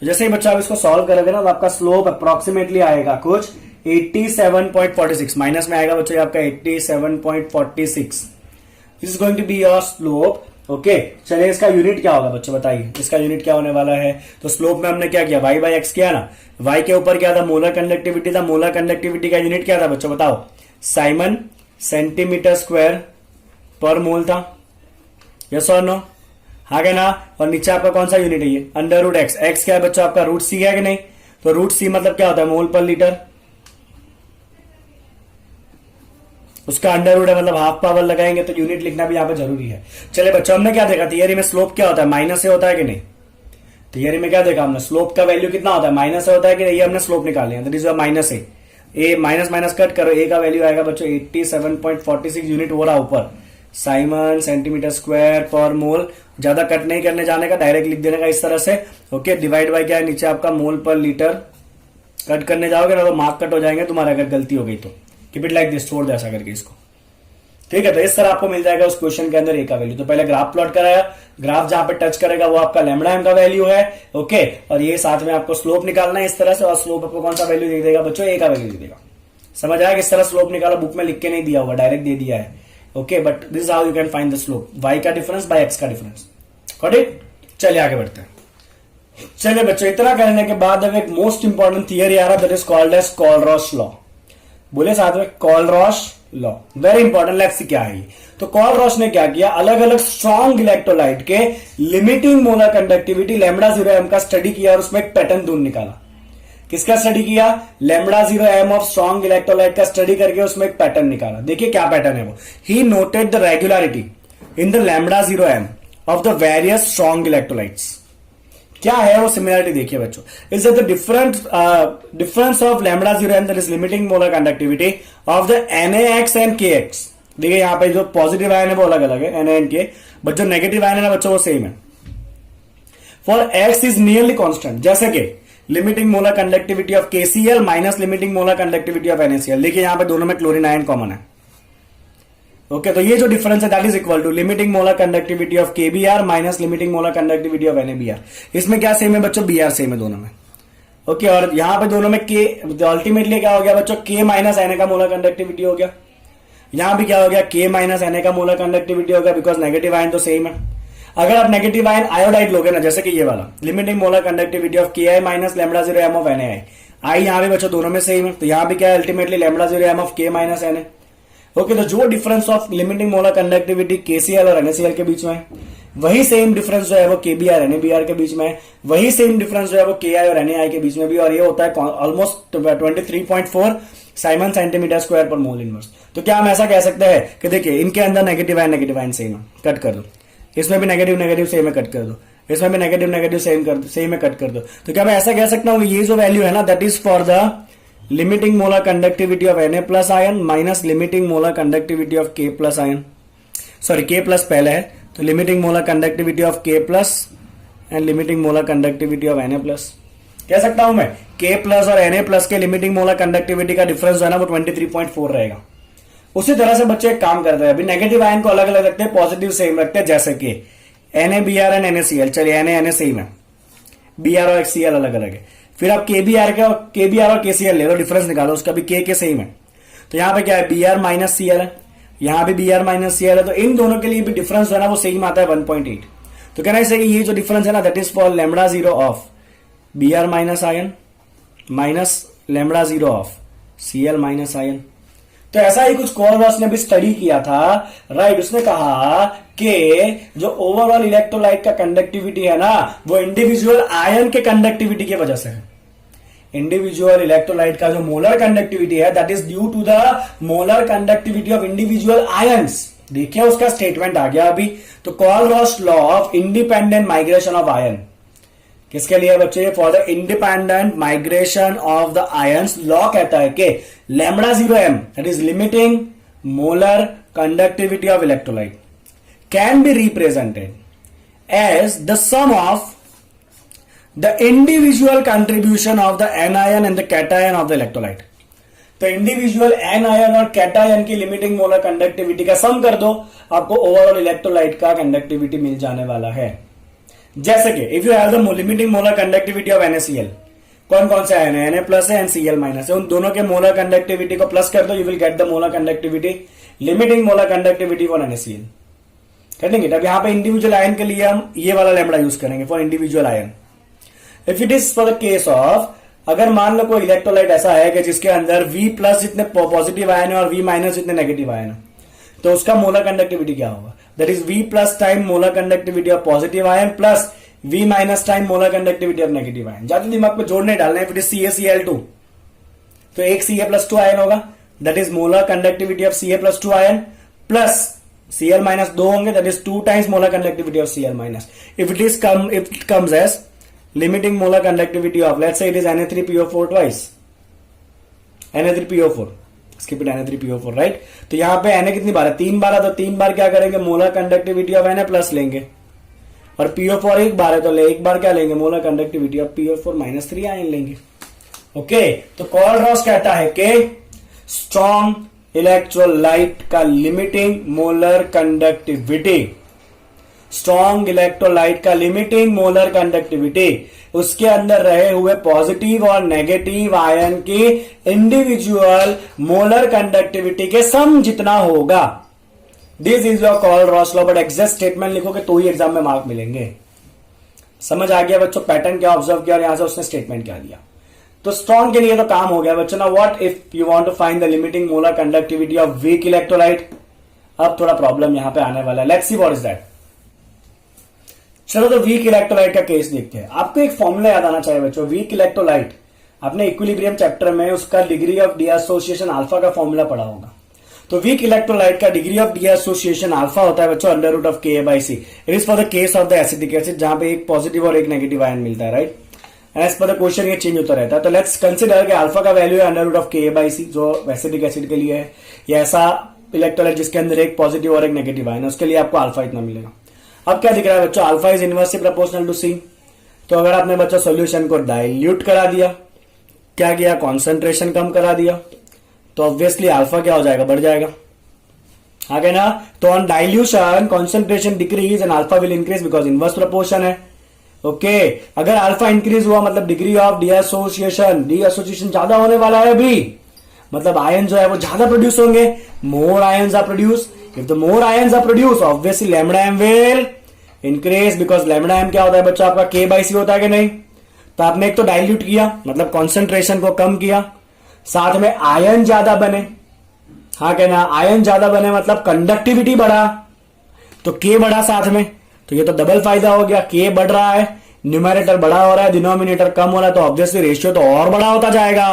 तो जैसे ही बच्चा आप इसको सॉल्व करोगे ना, तो आपका स्लोप अप्रोक्सीमेटली आएगा कुछ 87.46, माइनस में आएगा बच्चों आपका 87.46। This is going to be your slope. Okay, चलिए इसका यूनिट क्या होगा बच्चों बताइए, इसका यूनिट क्या होने वाला है। तो स्लोप में हमने क्या किया, y बाई एक्स किया ना, y के ऊपर क्या था, मोलर कंडक्टिविटी था, मोलर कंडक्टिविटी का यूनिट क्या था बच्चों बताओ, साइमन सेंटीमीटर स्क्वायर पर मोल था, यस और नो, हाँ क्या ना। और नीचे आपका कौन सा यूनिट है, ये अंडर रूट एक्स, एक्स क्या है बच्चों आपका रूट सी है कि नहीं, तो रूट सी मतलब क्या होता है, मोल पर लीटर, उसका अंडर रूट है मतलब हाफ पावर लगाएंगे, तो यूनिट लिखना भी यहाँ पे जरूरी है। चले बच्चों, हमने क्या देखा थियरी में, स्लोप क्या होता है, माइनस से होता है कि नहीं, थियरी में क्या देखा हमने, स्लोप का वैल्यू कितना होता है, माइनस से होता है कि नहीं, ये हमने स्लोप निकाल लिया, that is minus A minus minus cut करो, ए का वैल्यू आएगा बच्चों 87.46 यूनिट हो रहा ऊपर, साइमन सेंटीमीटर स्क्वायर पर मोल, ज्यादा कट नहीं करने जाने का, डायरेक्ट लिख देने का इस तरह से। ओके, डिवाइड बाय क्या है नीचे आपका मोल पर लीटर, कट करने जाओगे ना तो मार्क कट हो जाएंगे तुम्हारे अगर गलती हो गई तो, कीप इट लाइक दिस, छोड़ दे ऐसा करके इसको। ठीक है, तो इस तरह आपको मिल जाएगा उस क्वेश्चन के अंदर ए का वैल्यू। तो पहले ग्राफ प्लॉट कराया, ग्राफ जहां पे टच करेगा वो आपका लैम्डा एम का वैल्यू है, ओके, और ये साथ में आपको स्लोप निकालना है इस तरह से, और स्लोप आपको कौन सा वैल्यू दे देगा बच्चों, ए का वैल्यू दे देगा। समझ आया किस तरह स्लोप निकाला, बुक में लिख के नहीं दिया हुआ, डायरेक्ट दे दिया है, okay, but this is how you can find the slope, Y का डिफरेंस बाय एक्स का डिफरेंस। Got it? चलिए आगे बढ़ते हैं। चलिए बच्चों, इतना करने के बाद अब एक मोस्ट इंपॉर्टेंट थियरी आ रहा है, that is called as Kohlrausch law. बोले साथ में Kohlrausch law, very important. Let's see क्या है ये। तो कॉलरॉश ने क्या किया, अलग अलग स्ट्रॉन्ग इलेक्ट्रोलाइट के limiting molar conductivity lambda 0m का स्टडी किया और उसमें एक पैटर्न ढूंढ निकाला। किसका स्टडी किया, lambda 0m of strong electrolyte का स्टडी करके उसमें एक पैटर्न निकाला। देखिए क्या पैटर्न है वो, he noted the regularity in the lambda 0m of the various strong electrolytes. क्या है वो सिमिलरिटी, देखिए बच्चों, is the difference of lambda 0m that is limiting molar conductivity of the NaX and KX। देखिए यहां पे जो पॉजिटिव आयन है वो अलग अलग है, Na एंड K, बट जो नेगेटिव आयन है ना बच्चों वो सेम है। For X is nearly constant, जैसे कि limiting molar conductivity of KCl minus limiting molar conductivity of NaCl। देखिए यहां पे दोनों में क्लोरीन आयन कॉमन है, ओके, तो ये जो डिफरेंस है that is equal to limiting molar conductivity of KBr minus limiting molar conductivity of NaBr। इसमें क्या सेम है बच्चों, Br सेम है दोनों में, ओके, और यहां पे दोनों में K, अल्टीमेटली क्या हो गया बच्चों, K माइनस Na का मोलर कंडक्टिविटी हो गया। यहां भी क्या हो गया, K माइनस Na का मोलर कंडक्टिविटी हो गया, बिकॉज नेगेटिव आयन तो सेम है। अगर आप नेगेटिव आयन आयोडाइड लोगे ना, जैसे कि ये वाला limiting molar conductivity of Ki minus lambda 0m of Na, आई यहां भी बच्चों दोनों में सेम है, तो यहां भी क्या है, ultimately lambda 0m of K minus Na। Okay, तो जो difference of limiting molar conductivity KCl और NaCl के बीच में है, वही सेम डिफरेंस जो है वो KBr NaBr के बीच में है, वही सेम डिफरेंस जो है वो Ki और NaI के बीच में भी, और ये होता है ऑलमोस्ट 23.4 साइमन सेंटीमीटर स्क्वायर पर मोल इनवर्स। तो क्या हम ऐसा कह सकते हैं कि देखिए इनके अंदर नेगेटिव आयन सेम है, कट कर दो, इसमें भी नेगेटिव सेम है, कट कर दो, इसमें भी नेगेटिव सेम है, कट कर दो। तो क्या मैं ऐसा कह सकता हूं ये जो वैल्यू है ना, that is for the limiting molar conductivity of Na plus ion minus limiting molar conductivity of K plus ion, sorry K plus पहले है, तो limiting molar conductivity of K plus and limiting molar conductivity of Na plus. कह सकता हूं मैं K plus और Na plus के limiting molar conductivity का डिफरेंस जो है ना वो 23.4 रहेगा। उसी तरह से बच्चे एक काम करते हैं, अभी नेगेटिव आयन को अलग अलग रखते हैं, पॉजिटिव सेम रखते हैं, जैसे कि NaBr एंड NaCl। चलिए Na सेम है, Br और Cl अलग अलग है, फिर आप KBr और KCl ले लो, डिफरेंस निकालो, उसका भी K सेम है, तो यहां पे क्या है, Br माइनस Cl है, यहां भी Br माइनस Cl है, तो इन दोनों के लिए भी डिफरेंस जो है ना वो सेम आता है 1.8। तो कहना है ये जो डिफरेंस है ना that is for lambda 0 of Br minus ion minus lambda 0 of Cl minus ion. तो ऐसा ही कुछ कॉलरॉश ने भी स्टडी किया था, राइट। उसने कहा कि जो ओवरऑल इलेक्ट्रोलाइट का कंडक्टिविटी है ना वो इंडिविजुअल आयन के कंडक्टिविटी की वजह से है। इंडिविजुअल इलेक्ट्रोलाइट का जो मोलर कंडक्टिविटी है that is due to the molar conductivity of individual ions. देखिए उसका स्टेटमेंट आ गया अभी। तो Kohlrausch law of independent migration of ion किसके लिए बच्चे, for the independent migration of the ions. Law कहता है कि lambda 0m that is limiting molar conductivity of electrolyte can be represented as the sum of the individual contribution of the anion and the cation of the electrolyte. तो individual anion और cation की limiting molar conductivity का सम कर दो, आपको overall electrolyte का conductivity मिल जाने वाला है। जैसे कि if you have the limiting molar conductivity of NaCl, कौन कौन से आयन है, Na प्लस है एंड Cl माइनस है, उन दोनों के मोलर कंडक्टिविटी को प्लस कर दो, you will get the molar conductivity, limiting molar conductivity for NaCl। कर देंगे। अब यहां पे इंडिविजुअल आयन के लिए हम ये वाला लैम्डा यूज करेंगे for individual ion. If it is for the case of, अगर मान लो कोई इलेक्ट्रोलाइट ऐसा है कि जिसके अंदर V प्लस जितने पॉजिटिव आयन है और V माइनस जितने नेगेटिव आयन है, तो उसका मोलर कंडक्टिविटी क्या होगा, that is V plus time molar conductivity of positive ion plus V minus time molar conductivity of negative ion. ज्यादा दिमाग पे जोड़ने डालना है, इफ इट इज CaCl2 तो एक Ca+2 आयन होगा, that is molar conductivity of Ca+2 ion plus Cl minus 2 होंगे, that is 2 times molar conductivity of Cl minus. If it comes as limiting molar conductivity of, let's say it is Na3PO4 twice, Na3PO4, skip it, Na3PO4, right। तो यहां पे Na कितनी बार है, 3 बार है, तो 3 बार क्या करेंगे, molar conductivity of Na plus लेंगे, और PO4 एक बार है तो एक बार क्या लेंगे, molar conductivity of PO4 -3 ion लेंगे। ओके, तो कॉलरॉश कहता है कि स्ट्रॉन्ग इलेक्ट्रोलाइट का limiting molar conductivity, strong electrolyte का लिमिटिंग मोलर कंडक्टिविटी, उसके अंदर रहे हुए पॉजिटिव और नेगेटिव आयन की इंडिविजुअल मोलर कंडक्टिविटी के सम जितना होगा। This is your कोलरॉस law, but exact statement लिखोगे तो ही एग्जाम में मार्क मिलेंगे। समझ आ गया बच्चों पैटर्न क्या ऑब्जर्व किया और यहां से उसने स्टेटमेंट क्या दिया। तो स्ट्रॉन्ग के लिए तो काम हो गया बच्चों ना। What if you want to find the limiting molar conductivity of weak electrolyte. अब थोड़ा प्रॉब्लम यहां पे आने वाला है, let's see what is that. चलो तो वीक इलेक्ट्रोलाइट का केस देखते हैं। आपको एक फॉर्मूला याद आना चाहिए बच्चों, वीक इलेक्ट्रोलाइट आपने इक्विलिब्रियम चैप्टर में उसका डिग्री ऑफ डीएसोसिएशन अल्फा का फॉर्मूला पढ़ा होगा। तो वीक इलेक्ट्रोलाइट का डिग्री ऑफ डीएसोसिएशन अल्फा होता है बच्चों under root of Ka/C। It is for the case of the acidic acid जहां पे एक पॉजिटिव और एक नेगेटिव आयन मिलता है, right. As per the question ये चेंज होता रहता है। तो लेट्स कंसिडर कि अल्फा का वैल्यू है अंडर रूट ऑफ Ka/C जो एसिडिक एसिड के लिए है, या ऐसा इलेक्ट्रोलाइट जिसके अंदर एक पॉजिटिव और एक नेगेटिव आयन है, उसके लिए आपको अल्फा इतना मिलेगा। अब क्या दिख रहा है बच्चों, alpha is inversely proportional to C। तो अगर आपने बच्चों सोल्यूशन को डाइल्यूट करा दिया, क्या किया, कॉन्सेंट्रेशन कम करा दिया, तो ऑब्वियसली अल्फा क्या हो जाएगा, बढ़ जाएगा, आगे ना। तो on dilution concentration decrease and alpha will increase because inverse proportion है। ओके अगर अल्फा इंक्रीज हुआ मतलब डिग्री ऑफ डीएसोसिएशन ज्यादा होने वाला है अभी, मतलब आयन जो है वो ज्यादा प्रोड्यूस होंगे, more ions are produce. If the more ions are produce obviously lambda m will increase because lambda M क्या होता है बच्चों आपका K/C होता है कि नहीं। तो आपने एक तो डाइल्यूट किया मतलब कॉन्सेंट्रेशन को कम किया, साथ में आयन ज्यादा बने, हाँ कहना, आयन ज्यादा बने मतलब कंडक्टिविटी बढ़ा, तो K बढ़ा साथ में, तो ये तो डबल फायदा हो गया। K बढ़ रहा है, न्यूमरेटर बड़ा हो रहा है, डिनोमिनेटर कम हो रहा है, तो ऑब्वियसली रेशियो तो और बड़ा होता जाएगा,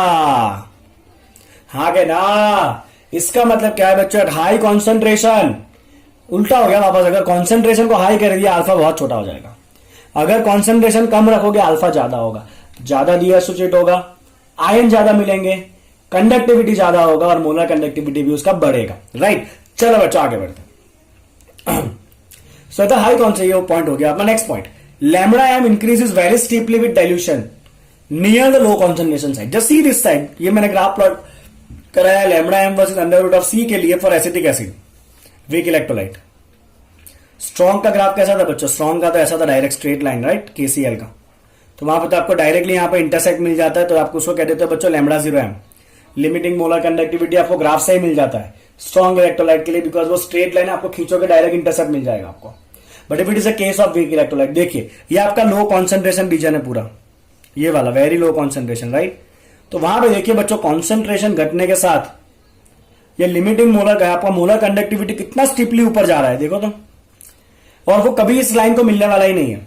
हाँ कहना। इसका मतलब क्या है बच्चों, हाई कॉन्सेंट्रेशन, उल्टा हो गया वापस। अगर कॉन्सेंट्रेशन को हाई कर दिया अल्फा बहुत छोटा हो जाएगा, अगर कॉन्सेंट्रेशन कम रखोगे अल्फा ज्यादा होगा, ज्यादा डीएसोसिएट होगा, आयन ज्यादा मिलेंगे, कंडक्टिविटी ज्यादा होगा और मोलर कंडक्टिविटी भी उसका बढ़ेगा, राइट। चलो बच्चों आगे बढ़ते हैं। So the high concentration point हो गया अपना। Next point, lambda M increases very steeply with dilution near the low concentration side. Just see this side, ये मैंने ग्राफ प्लॉट कराया lambda M versus under root of C के लिए for acetic acid weak electrolyte. Strong का graph कैसा था बच्चों, strong का तो ऐसा था direct straight line, right, KCl का। तो वहां पर तो आपको डायरेक्टली यहां पर इंटरसेक्ट मिल जाता है, तो आपको उसको कह देते हैं बच्चों lambda 0m। Limiting molar conductivity आपको ग्राफ से ही मिल जाता है स्ट्रॉन्ग इलेक्ट्रोलाइट के लिए, बिकॉज वो स्ट्रेट लाइन आपको खींचोगे डायरेक्ट इंटरसेप्ट मिल जाएगा आपको। But if it is a case of weak electrolyte, देखिए ये आपका लो कॉन्सेंट्रेशन रीजन है पूरा, ये वाला वेरी लो कॉन्सेंट्रेशन, राइट। तो वहां पे देखिए बच्चों कॉन्सेंट्रेशन घटने के साथ ये लिमिटिंग मोलर का आपका मोलर कंडक्टिविटी कितना स्टीपली ऊपर जा रहा है, देखो तो। और वो कभी इस लाइन को मिलने वाला ही नहीं है,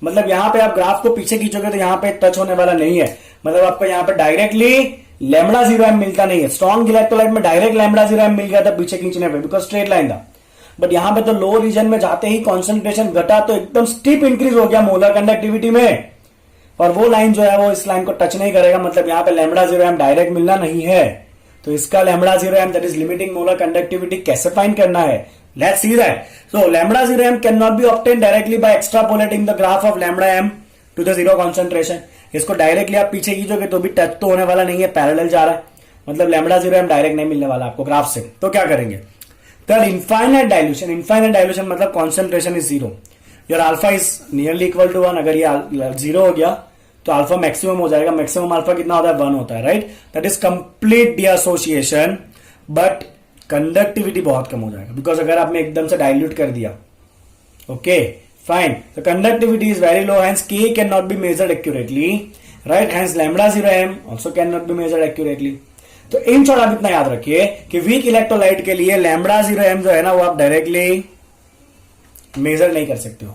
मतलब यहां पे आप ग्राफ को पीछे खींचोगे तो यहां पे टच होने वाला नहीं है, मतलब आपको यहां पे डायरेक्टली लैम्डा 0m मिलता नहीं है। स्ट्रॉन्ग इलेक्ट्रोलाइट में डायरेक्ट लैम्डा 0m मिल गया था पीछे खींचने पे बिकॉज स्ट्रेट लाइन था। बट यहां पे तो लो रीजन में जाते ही कॉन्सेंट्रेशन घटा तो एकदम स्टीप इंक्रीज हो गया मोलर कंडक्टिविटी में, और वो लाइन जो है वो इस लाइन को टच नहीं करेगा, मतलब यहां पे लैम्डा 0m डायरेक्ट मिलना नहीं है। तो इसका lambda 0m that is limiting molar conductivity कैसे फाइंड करना है, let's see that. So lambda 0m can not be obtain directly by extrapolating the graph of lambda m to the zero concentration. इसको directly आप पीछे खींचोगे तो भी touch तो होने वाला नहीं है, पैरेलल जा रहा है, मतलब लैम्डा 0m डायरेक्ट नहीं मिलने वाला आपको ग्राफ से। तो क्या करेंगे, तो इनफाइनाइट डाइल्यूशन, इनफाइनाइट डाइल्यूशन मतलब concentration is 0, your alpha is nearly equal to 1। अगर ये 0 हो गया तो अल्फा मैक्सिमम हो जाएगा, मैक्सिमम अल्फा कितना होता है 1 होता है, right. That is complete dissociation, but conductivity बहुत कम हो जाएगा बिकॉज अगर आपने एकदम से डाइल्यूट कर दिया, ओके फाइन। तो conductivity is very low, hence K can not be measured accurately, right, hence lambda 0m also can not be measured accurately. तो इन शॉर्ट आप इतना याद रखिए कि वीक इलेक्ट्रोलाइट के लिए लैम्डा 0m जो है ना वो आप डायरेक्टली मेजर नहीं कर सकते हो,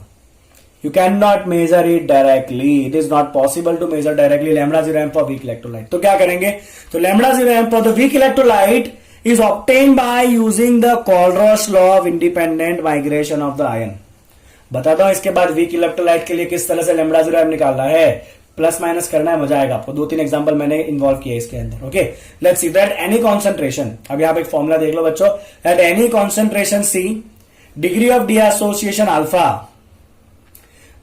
you cannot measure it directly, it is not possible to measure directly lambda 0m for weak electrolyte। तो क्या करेंगे, तो lambda 0m for the weak electrolyte is obtained by using the Colruy's law of independent migration of the ion। बताता हूं इसके बाद weak electrolyte के लिए किस तरह से lambda 0m निकालना है, प्लस माइनस करना है, मजा आएगा आपको। 2-3 एग्जांपल मैंने इन्वॉल्व किया इसके अंदर, okay. Let's see that any concentration, अब यहां पे एक फॉर्मूला देख लो बच्चों, at any concentration C degree of dissociation alpha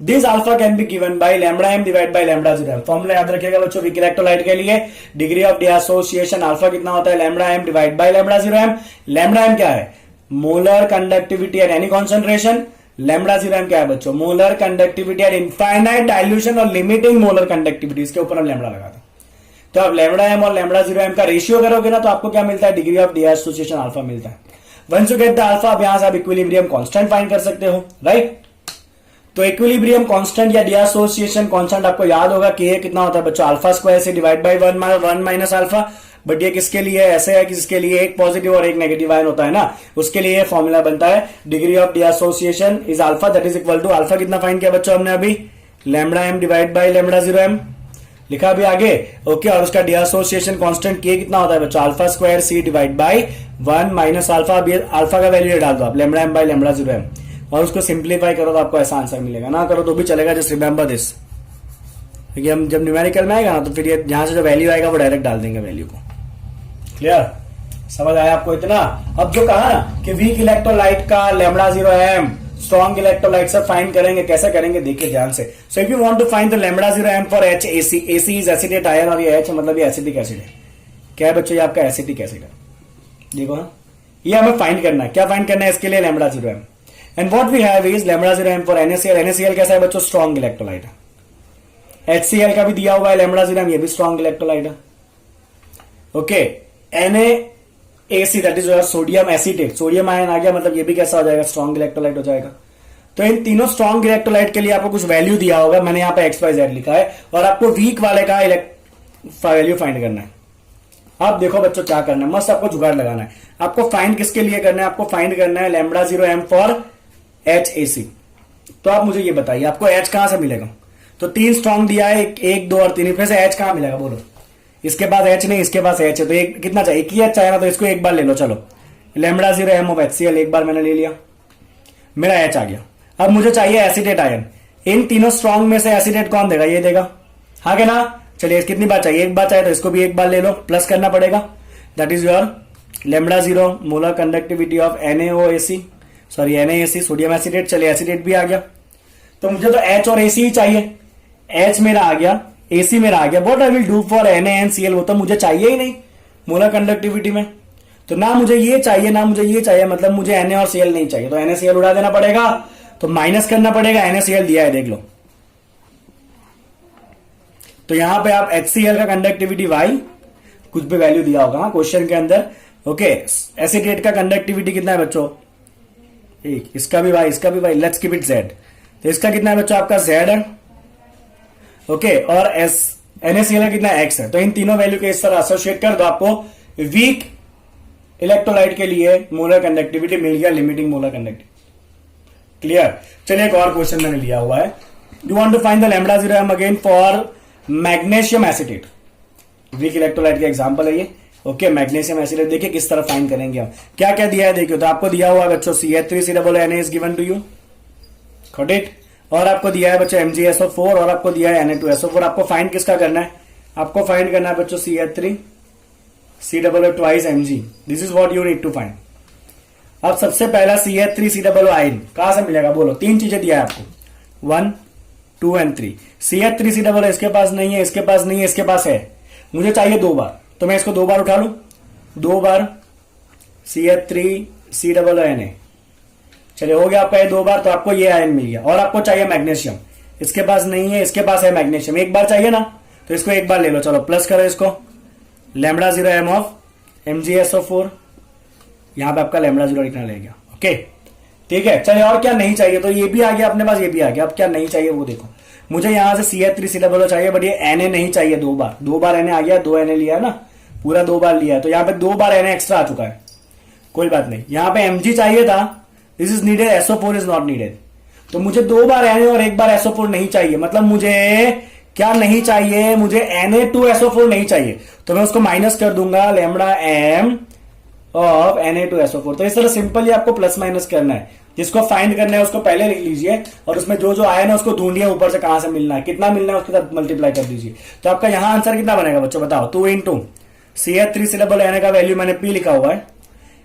this alpha can be given by lambda M divide by lambda 0m। Formula याद रखिएगा बच्चों, वीक इलेक्ट्रोलाइट के लिए डिग्री ऑफ डिसोसिएशन अल्फा कितना होता है, lambda M divide by lambda 0m। Lambda M क्या है, molar conductivity at any concentration. Lambda 0m क्या है बच्चों, molar conductivity at infinite dilution और लिमिटिंग मोलर कंडक्टिविटी। इसके ऊपर हम लैम्डा लगाते हैं। तो आप लैम्डा एम और लैम्डा 0m का रेशियो करोगे ना, तो आपको क्या मिलता है, डिग्री ऑफ डिसोसिएशन अल्फा मिलता है। Once you get the alpha, अब यहां से आप इक्विलिब्रियम कांस्टेंट फाइंड कर सकते हो, राइट। तो इक्विलिब्रियम कांस्टेंट या डिसोसिएशन कांस्टेंट आपको याद होगा कि ये कितना होता है बच्चों, अल्फा स्क्वायर से divide by 1 minus alpha. But ये किसके लिए ऐसे है कि जिसके लिए एक पॉजिटिव और एक नेगेटिव आयन होता है ना, उसके लिए फॉर्मूला बनता है degree of dissociation is alpha, that is equal to alpha कितना फाइंड किया बच्चों हमने अभी, lambda M divide by lambda 0m लिखा अभी आगे, ओके। और उसका डिसोसिएशन कांस्टेंट के कितना होता है बच्चों, alpha square C divide by 1 minus alpha. अभी अल्फा का वैल्यू डाल दो आप, lambda M bye lambda 0m, और उसको सिंप्लीफाई करो तो आपको ऐसा आंसर मिलेगा। ना करो तो भी चलेगा, जस्ट रिमेंबर दिस, क्योंकि हम जब न्यूमेरिकल में आएगा ना तो फिर ये यहां से जो वैल्यू आएगा वो डायरेक्ट डाल देंगे वैल्यू को। क्लियर, समझ आया आपको इतना। अब जो कहा ना कि वीक इलेक्ट्रोलाइट का लैम्डा 0m, स्ट्रॉन्ग इलेक्ट्रोलाइट से फाइंड करेंगे, कैसे करेंगे देखिए ध्यान से। So if you want to find the lambda 0m for HAC, AC is acetate ion, और ये H मतलब ये एसिडिक एसिड है। क्या है बच्चों, ये आपका एसिडिक एसिड है। देखो ना, ये हमें फाइंड करना है। क्या फाइंड करना है इसके लिए, lambda 0m। And what we have is lambda 0m for NaCl। NaCl कैसा है बच्चों, स्ट्रॉन्ग इलेक्ट्रोलाइट है। HCl का भी दिया हुआ है लैम्डा 0m, ये भी स्ट्रॉन्ग इलेक्ट्रोलाइट है, okay. NaAC that is sodium acetate, sodium ion आ गया, मतलब ये भी कैसा हो जाएगा, स्ट्रॉन्ग इलेक्ट्रोलाइट हो जाएगा। तो इन तीनों स्ट्रॉन्ग इलेक्ट्रोलाइट के लिए आपको कुछ वैल्यू दिया होगा, मैंने यहाँ पे XYZ लिखा है, और आपको वीक वाले का वैल्यू फाइंड करना है। अब देखो बच्चों क्या करना है, मस्त आपको जुगाड़ लगाना है। आपको फाइंड किसके लिए करना है, आपको फाइंड करना है लैम्डा 0m फॉर HAC। तो आप मुझे ये बताइए आपको H कहां से मिलेगा। तो 3 स्ट्रॉन्ग दिया है, 1 2 और 3, फिर से H कहां मिलेगा बोलो। इसके पास H नहीं, इसके पास H है, तो एक कितना चाहिए, एक ही H चाहिए ना, तो इसको एक बार ले लो। चलो लैम्डा 0m ऑफ HCl एक बार मैंने ले लिया, मेरा H आ गया। अब मुझे चाहिए एसिडेट आयन। इन तीनों स्ट्रॉन्ग में से एसिडेट कौन देगा, ये देगा, हाँ क्या ना। चलिए कितनी बार चाहिए, एक बार चाहिए, तो इसको भी एक बार ले लो, प्लस करना पड़ेगा। That is your lambda 0 molar conductivity of NaOAC, sorry NaAC sodium acetate. चलिए एसिडेट भी आ गया, तो मुझे तो H और AC ही चाहिए। H मेरा आ गया, AC मेरा आ गया। What I will do for NaNCl, वो तो मुझे चाहिए ही नहीं मोलर कंडक्टिविटी में। तो ना मुझे ये चाहिए ना मुझे ये चाहिए, मतलब मुझे Na और Cl नहीं चाहिए, तो NaCl उड़ा देना पड़ेगा, तो माइनस करना पड़ेगा। NaCl दिया है देख लो, तो यहां पे आप HCl का कंडक्टिविटी Y, कुछ भी वैल्यू दिया होगा क्वेश्चन के अंदर, ओके। एसिडेट का कंडक्टिविटी कितना है बच्चों, एक, इसका भी Y, इसका भी Y, let's keep it Z। तो इसका कितना है बच्चों, आपका Z है, ओके। और NaCl का कितना X है। तो इन तीनों वैल्यू के इस तरह एसोसिएट कर दो, आपको वीक इलेक्ट्रोलाइट के लिए मोलर कंडक्टिविटी मिल गया, लिमिटिंग मोलर कंडक्टिविटी। क्लियर। चलिए एक और क्वेश्चन मैंने लिया हुआ है, you want to find the lambda 0m again for magnesium acetate. Weak electrolyte का एग्जांपल है ये, ओके। मैग्नीशियम एसिटेट देखिए किस तरह फाइंड करेंगे हम, क्या क्या दिया है देखियो। तो आपको दिया हुआ है बच्चों CH3COONA is given to you, got it. और आपको दिया है बच्चों MgSO4, और आपको दिया है Na2SO4। आपको फाइंड किसका करना है, आपको फाइंड करना है बच्चों CH3COO twice Mg। This is what you need to find. अब सबसे पहला CH3COO आयन कहां से मिलेगा बोलो, 3 चीजें दिया है आपको, 1 2 एंड 3। CH3COO इसके पास नहीं है, इसके पास नहीं है, इसके पास है, मुझे चाहिए 2 बार, तो मैं इसको 2 बार उठा लू, 2 बार CH3COONA। चलिए हो गया आपका ये 2 बार, तो आपको ये आयन मिल गया। और आपको चाहिए मैग्नीशियम, इसके पास नहीं है, इसके पास है मैग्नीशियम, एक बार चाहिए ना, तो इसको एक बार ले लो। चलो प्लस करो इसको, लैम्डा 0m ऑफ MgSO4, यहां पे आपका लैम्डा 0 लिखना रहेगा, ओके ठीक है। चलिए और क्या नहीं चाहिए, तो ये भी आ गया अपने पास, ये भी आ गया। अब क्या नहीं चाहिए वो देखो, मुझे यहां से CH3COO चाहिए, बट ये Na नहीं चाहिए। 2 बार Na आ गया, 2 Na लिया ना, पूरा 2 बार लिया है, तो यहां पे 2 बार Na एक्स्ट्रा आ चुका है, कोई बात नहीं। यहां पे Mg चाहिए था, this is needed, SO4 is not needed. तो मुझे 2 बार Na और 1 बार SO4 नहीं चाहिए, मतलब मुझे क्या नहीं चाहिए, मुझे Na2SO4 नहीं चाहिए, तो मैं उसको माइनस कर दूंगा लैम्डा m ऑफ Na2SO4। तो इस तरह सिंपली आपको प्लस माइनस करना है, जिसको फाइंड करना है उसको पहले लिख लीजिए, और उसमें जो जो आयन है उसको ढूंढिए ऊपर से कहां से मिलना है, कितना मिलना है उसके साथ मल्टीप्लाई कर दीजिए। तो आपका यहां आंसर कितना बनेगा बच्चों बताओ, 2 इंटू CH3COO का वैल्यू मैंने P लिखा हुआ है,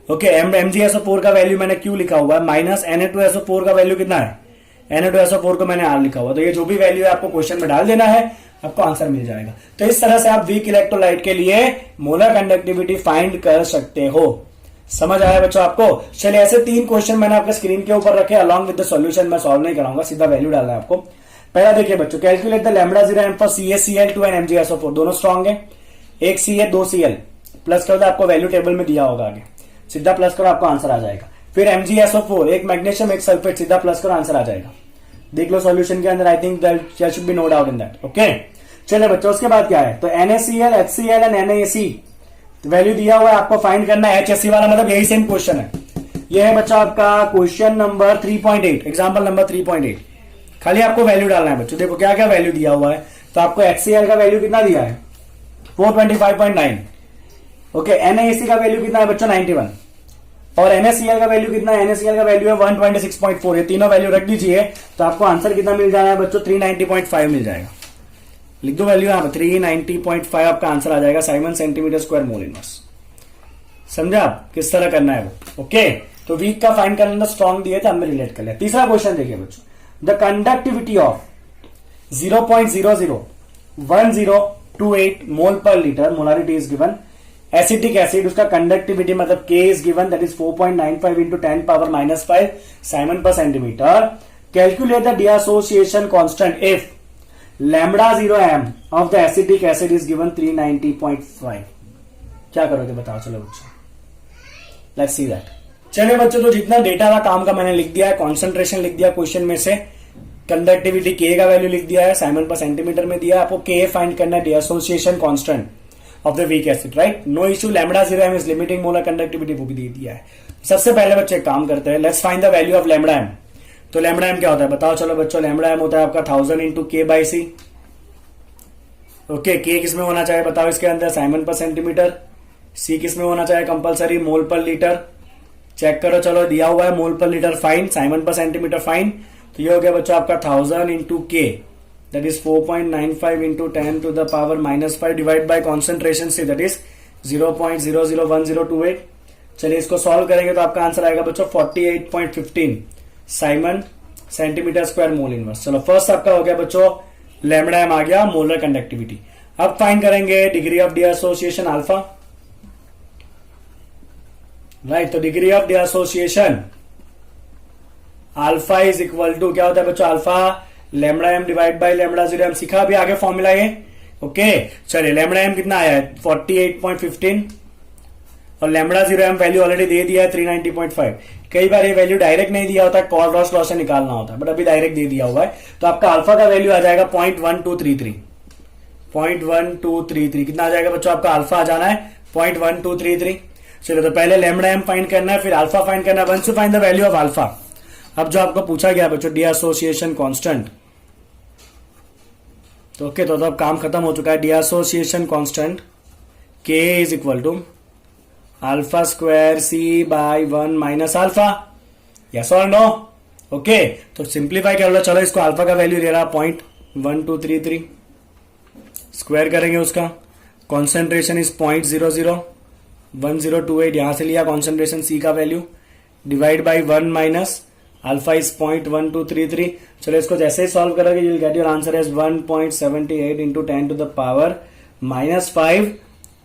ओके। MgSO4 का वैल्यू मैंने Q लिखा हुआ है, माइनस Na2SO4 का वैल्यू कितना है Na2SO4 को मैंने R लिखा हुआ, तो ये जो भी वैल्यू है आपको क्वेश्चन में डाल देना है, आपको आंसर मिल जाएगा। तो इस तरह से आप वीक इलेक्ट्रोलाइट के लिए मोलर कंडक्टिविटी फाइंड कर सकते हो। समझ आया बच्चों आपको? चलिए, ऐसे 3 क्वेश्चन मैंने आपके स्क्रीन के ऊपर रखे अलॉन्ग विद द सॉल्यूशन। मैं सॉल्व नहीं कराऊंगा, सीधा वैल्यू डालना है आपको। पहला देखिए बच्चों, calculate the lambda 0m for CaCl2 and MgSO4। दोनों स्ट्रॉन्ग है, एक Ca 2 Cl प्लस करो, आपको वैल्यू टेबल में दिया होगा, आगे सीधा प्लस करो, आपको आंसर आ जाएगा। फिर MgSO4, एक मैग्नीशियम एक सल्फेट, सीधा प्लस करो, आंसर आ जाएगा। देख लो सॉल्यूशन के अंदर, I think there should be no doubt in that. Okay, चलिए बच्चों, उसके बाद क्या है? तो NaCl, HCl and NaC value दिया हुआ है, आपको फाइंड करना है। HSC वाला मतलब यही सेम क्वेश्चन है। ये है बच्चों आपका क्वेश्चन नंबर 3.8, एग्जाम्पल नंबर 3.8। खाली आपको वैल्यू डालना है बच्चों। देखो क्या क्या वैल्यू दिया हुआ है। तो आपको HCl का वैल्यू कितना दिया है? 425.9। ओके, NaC का वैल्यू कितना है बच्चों? 91। और NaCl का वैल्यू कितना है? NaCl का वैल्यू है 126.4। ये तीनों वैल्यू रख दीजिए, तो आपको आंसर कितना मिल जाएगा बच्चों? 390.5 मिल जाएगा। लिख दो वैल्यू, यहां 390.5 आपका आंसर आ जाएगा, siemens centimetre square mole inverse. समझा आप किस तरह करना है वो? ओके, तो वीक का फाइंड करना, स्ट्रॉन्ग दिए थे, हमने रिलेट कर लिया। तीसरा क्वेश्चन देखिए बच्चों, the conductivity of 0.001028 mole per litre, molarity is given. Acetic acid, उसका कंडक्टिविटी मतलब K is given, that is 4.95 into 10⁻⁵ siemens per centimetre. Calculate the dissociation constant if lambda 0m of the acetic acid is given 390.5। क्या करोगे बताओ? चलो बच्चों, let's see that. चलिए बच्चों, तो जितना डेटा का काम का मैंने लिख दिया है, कॉन्सेंट्रेशन लिख दिया क्वेश्चन में से, कंडक्टिविटी K का वैल्यू लिख दिया है, साइमन पर सेंटीमीटर में दिया है, आपको K फाइंड करना है, dissociation constant of the weak acid, right? No issue, lambda 0m is limiting molar conductivity, वो भी दे दिया है। सबसे पहले बच्चे एक काम करते हैं, let's find the value of lambda m। तो लैम्बडा m क्या होता है बताओ? चलो बच्चों, लैम्बडा m होता है आपका 1000 इंटू K/C। ओके, K किस में होना चाहिए बताओ इसके अंदर? Simon per centimetre. C किस में होना चाहिए कंपलसरी? मोल पर लीटर। चेक करो, चलो दिया हुआ है मोल per litre fine, Simon per centimetre fine. तो ये हो गया बच्चों आपका 1000 into K, that is 4.95 into 10⁻⁵ divide by concentration से, दैट इज 0.001028। चलिए इसको सॉल्व करेंगे तो आपका आंसर आएगा बच्चों 48.15 siemens centimetre square mole inverse. चलो फर्स्ट आपका हो गया बच्चों, लैम्बडा m आ गया, मोलर कंडक्टिविटी। अब फाइंड करेंगे degree of dissociation alpha, right? तो degree of dissociation alpha is equal to क्या होता है बच्चों? Alpha lambda m divide by lambda 0m। सीखा अभी आगे फॉर्मूला ये? ओके, चलिए लैम्बडा m कितना आया है? 48.15 और लैम्बडा 0m वैल्यू ऑलरेडी दे दिया है 390.5। कई बार ये वैल्यू डायरेक्ट नहीं दिया होता है, कॉल रॉस लॉ से निकालना होता है, बट अभी डायरेक्ट दे दिया हुआ है। तो आपका अल्फा का वैल्यू आ जाएगा 0.1233। 0.1233 कितना आ जाएगा बच्चों? आपका अल्फा आ जाना है 0.1233। चलो, तो पहले लैम्बडा m फाइंड करना है, फिर अल्फा फाइंड करना है। Once you find the value of alpha, अब जो आपको पूछा गया बच्चों डिसोसिएशन कांस्टेंट, तो ओके, तो अब काम खत्म हो चुका है। Dissociation constant K is equal to alpha square C by 1 minus alpha. Yes और नो? ओके, तो सिंप्लीफाई कर लो। चलो, इसको अल्फा का वैल्यू दे रहा 0.1233, स्क्वायर करेंगे उसका, कॉन्सेंट्रेशन इज 0.001028, यहां से लिया कॉन्सेंट्रेशन C का value, divide by 1 minus alpha is 0.1233। चलो, इसको जैसे ही सॉल्व करोगे you will get your answer as 1.78 into 10⁻⁵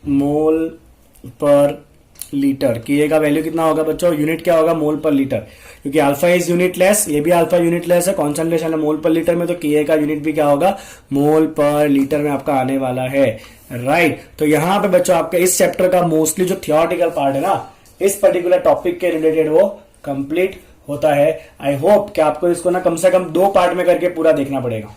mole per litre. Ka का वैल्यू कितना होगा बच्चों? यूनिट क्या होगा? मोल पर लीटर, क्योंकि अल्फा इज यूनिटलेस, ये भी अल्फा यूनिटलेस है, कॉन्सेंट्रेशन है मोल पर लीटर में, तो Ka का यूनिट भी क्या होगा? मोल पर लीटर में आपका आने वाला है, राइट? तो यहां पे बच्चों आपका इस चैप्टर का मोस्टली जो थियोरेटिकल पार्ट है ना, इस पर्टिकुलर टॉपिक के रिलेटेड वो कंप्लीट होता है। आई होप कि आपको इसको ना कम से कम 2 पार्ट में करके पूरा देखना पड़ेगा,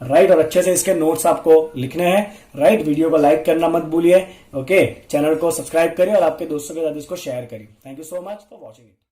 राइट? और अच्छे से इसके नोट्स आपको लिखने हैं, राइट? वीडियो को लाइक करना मत भूलिए, ओके? चैनल को सब्सक्राइब करिए और आपके दोस्तों के साथ इसको शेयर करिए। Thank you so much for watching it.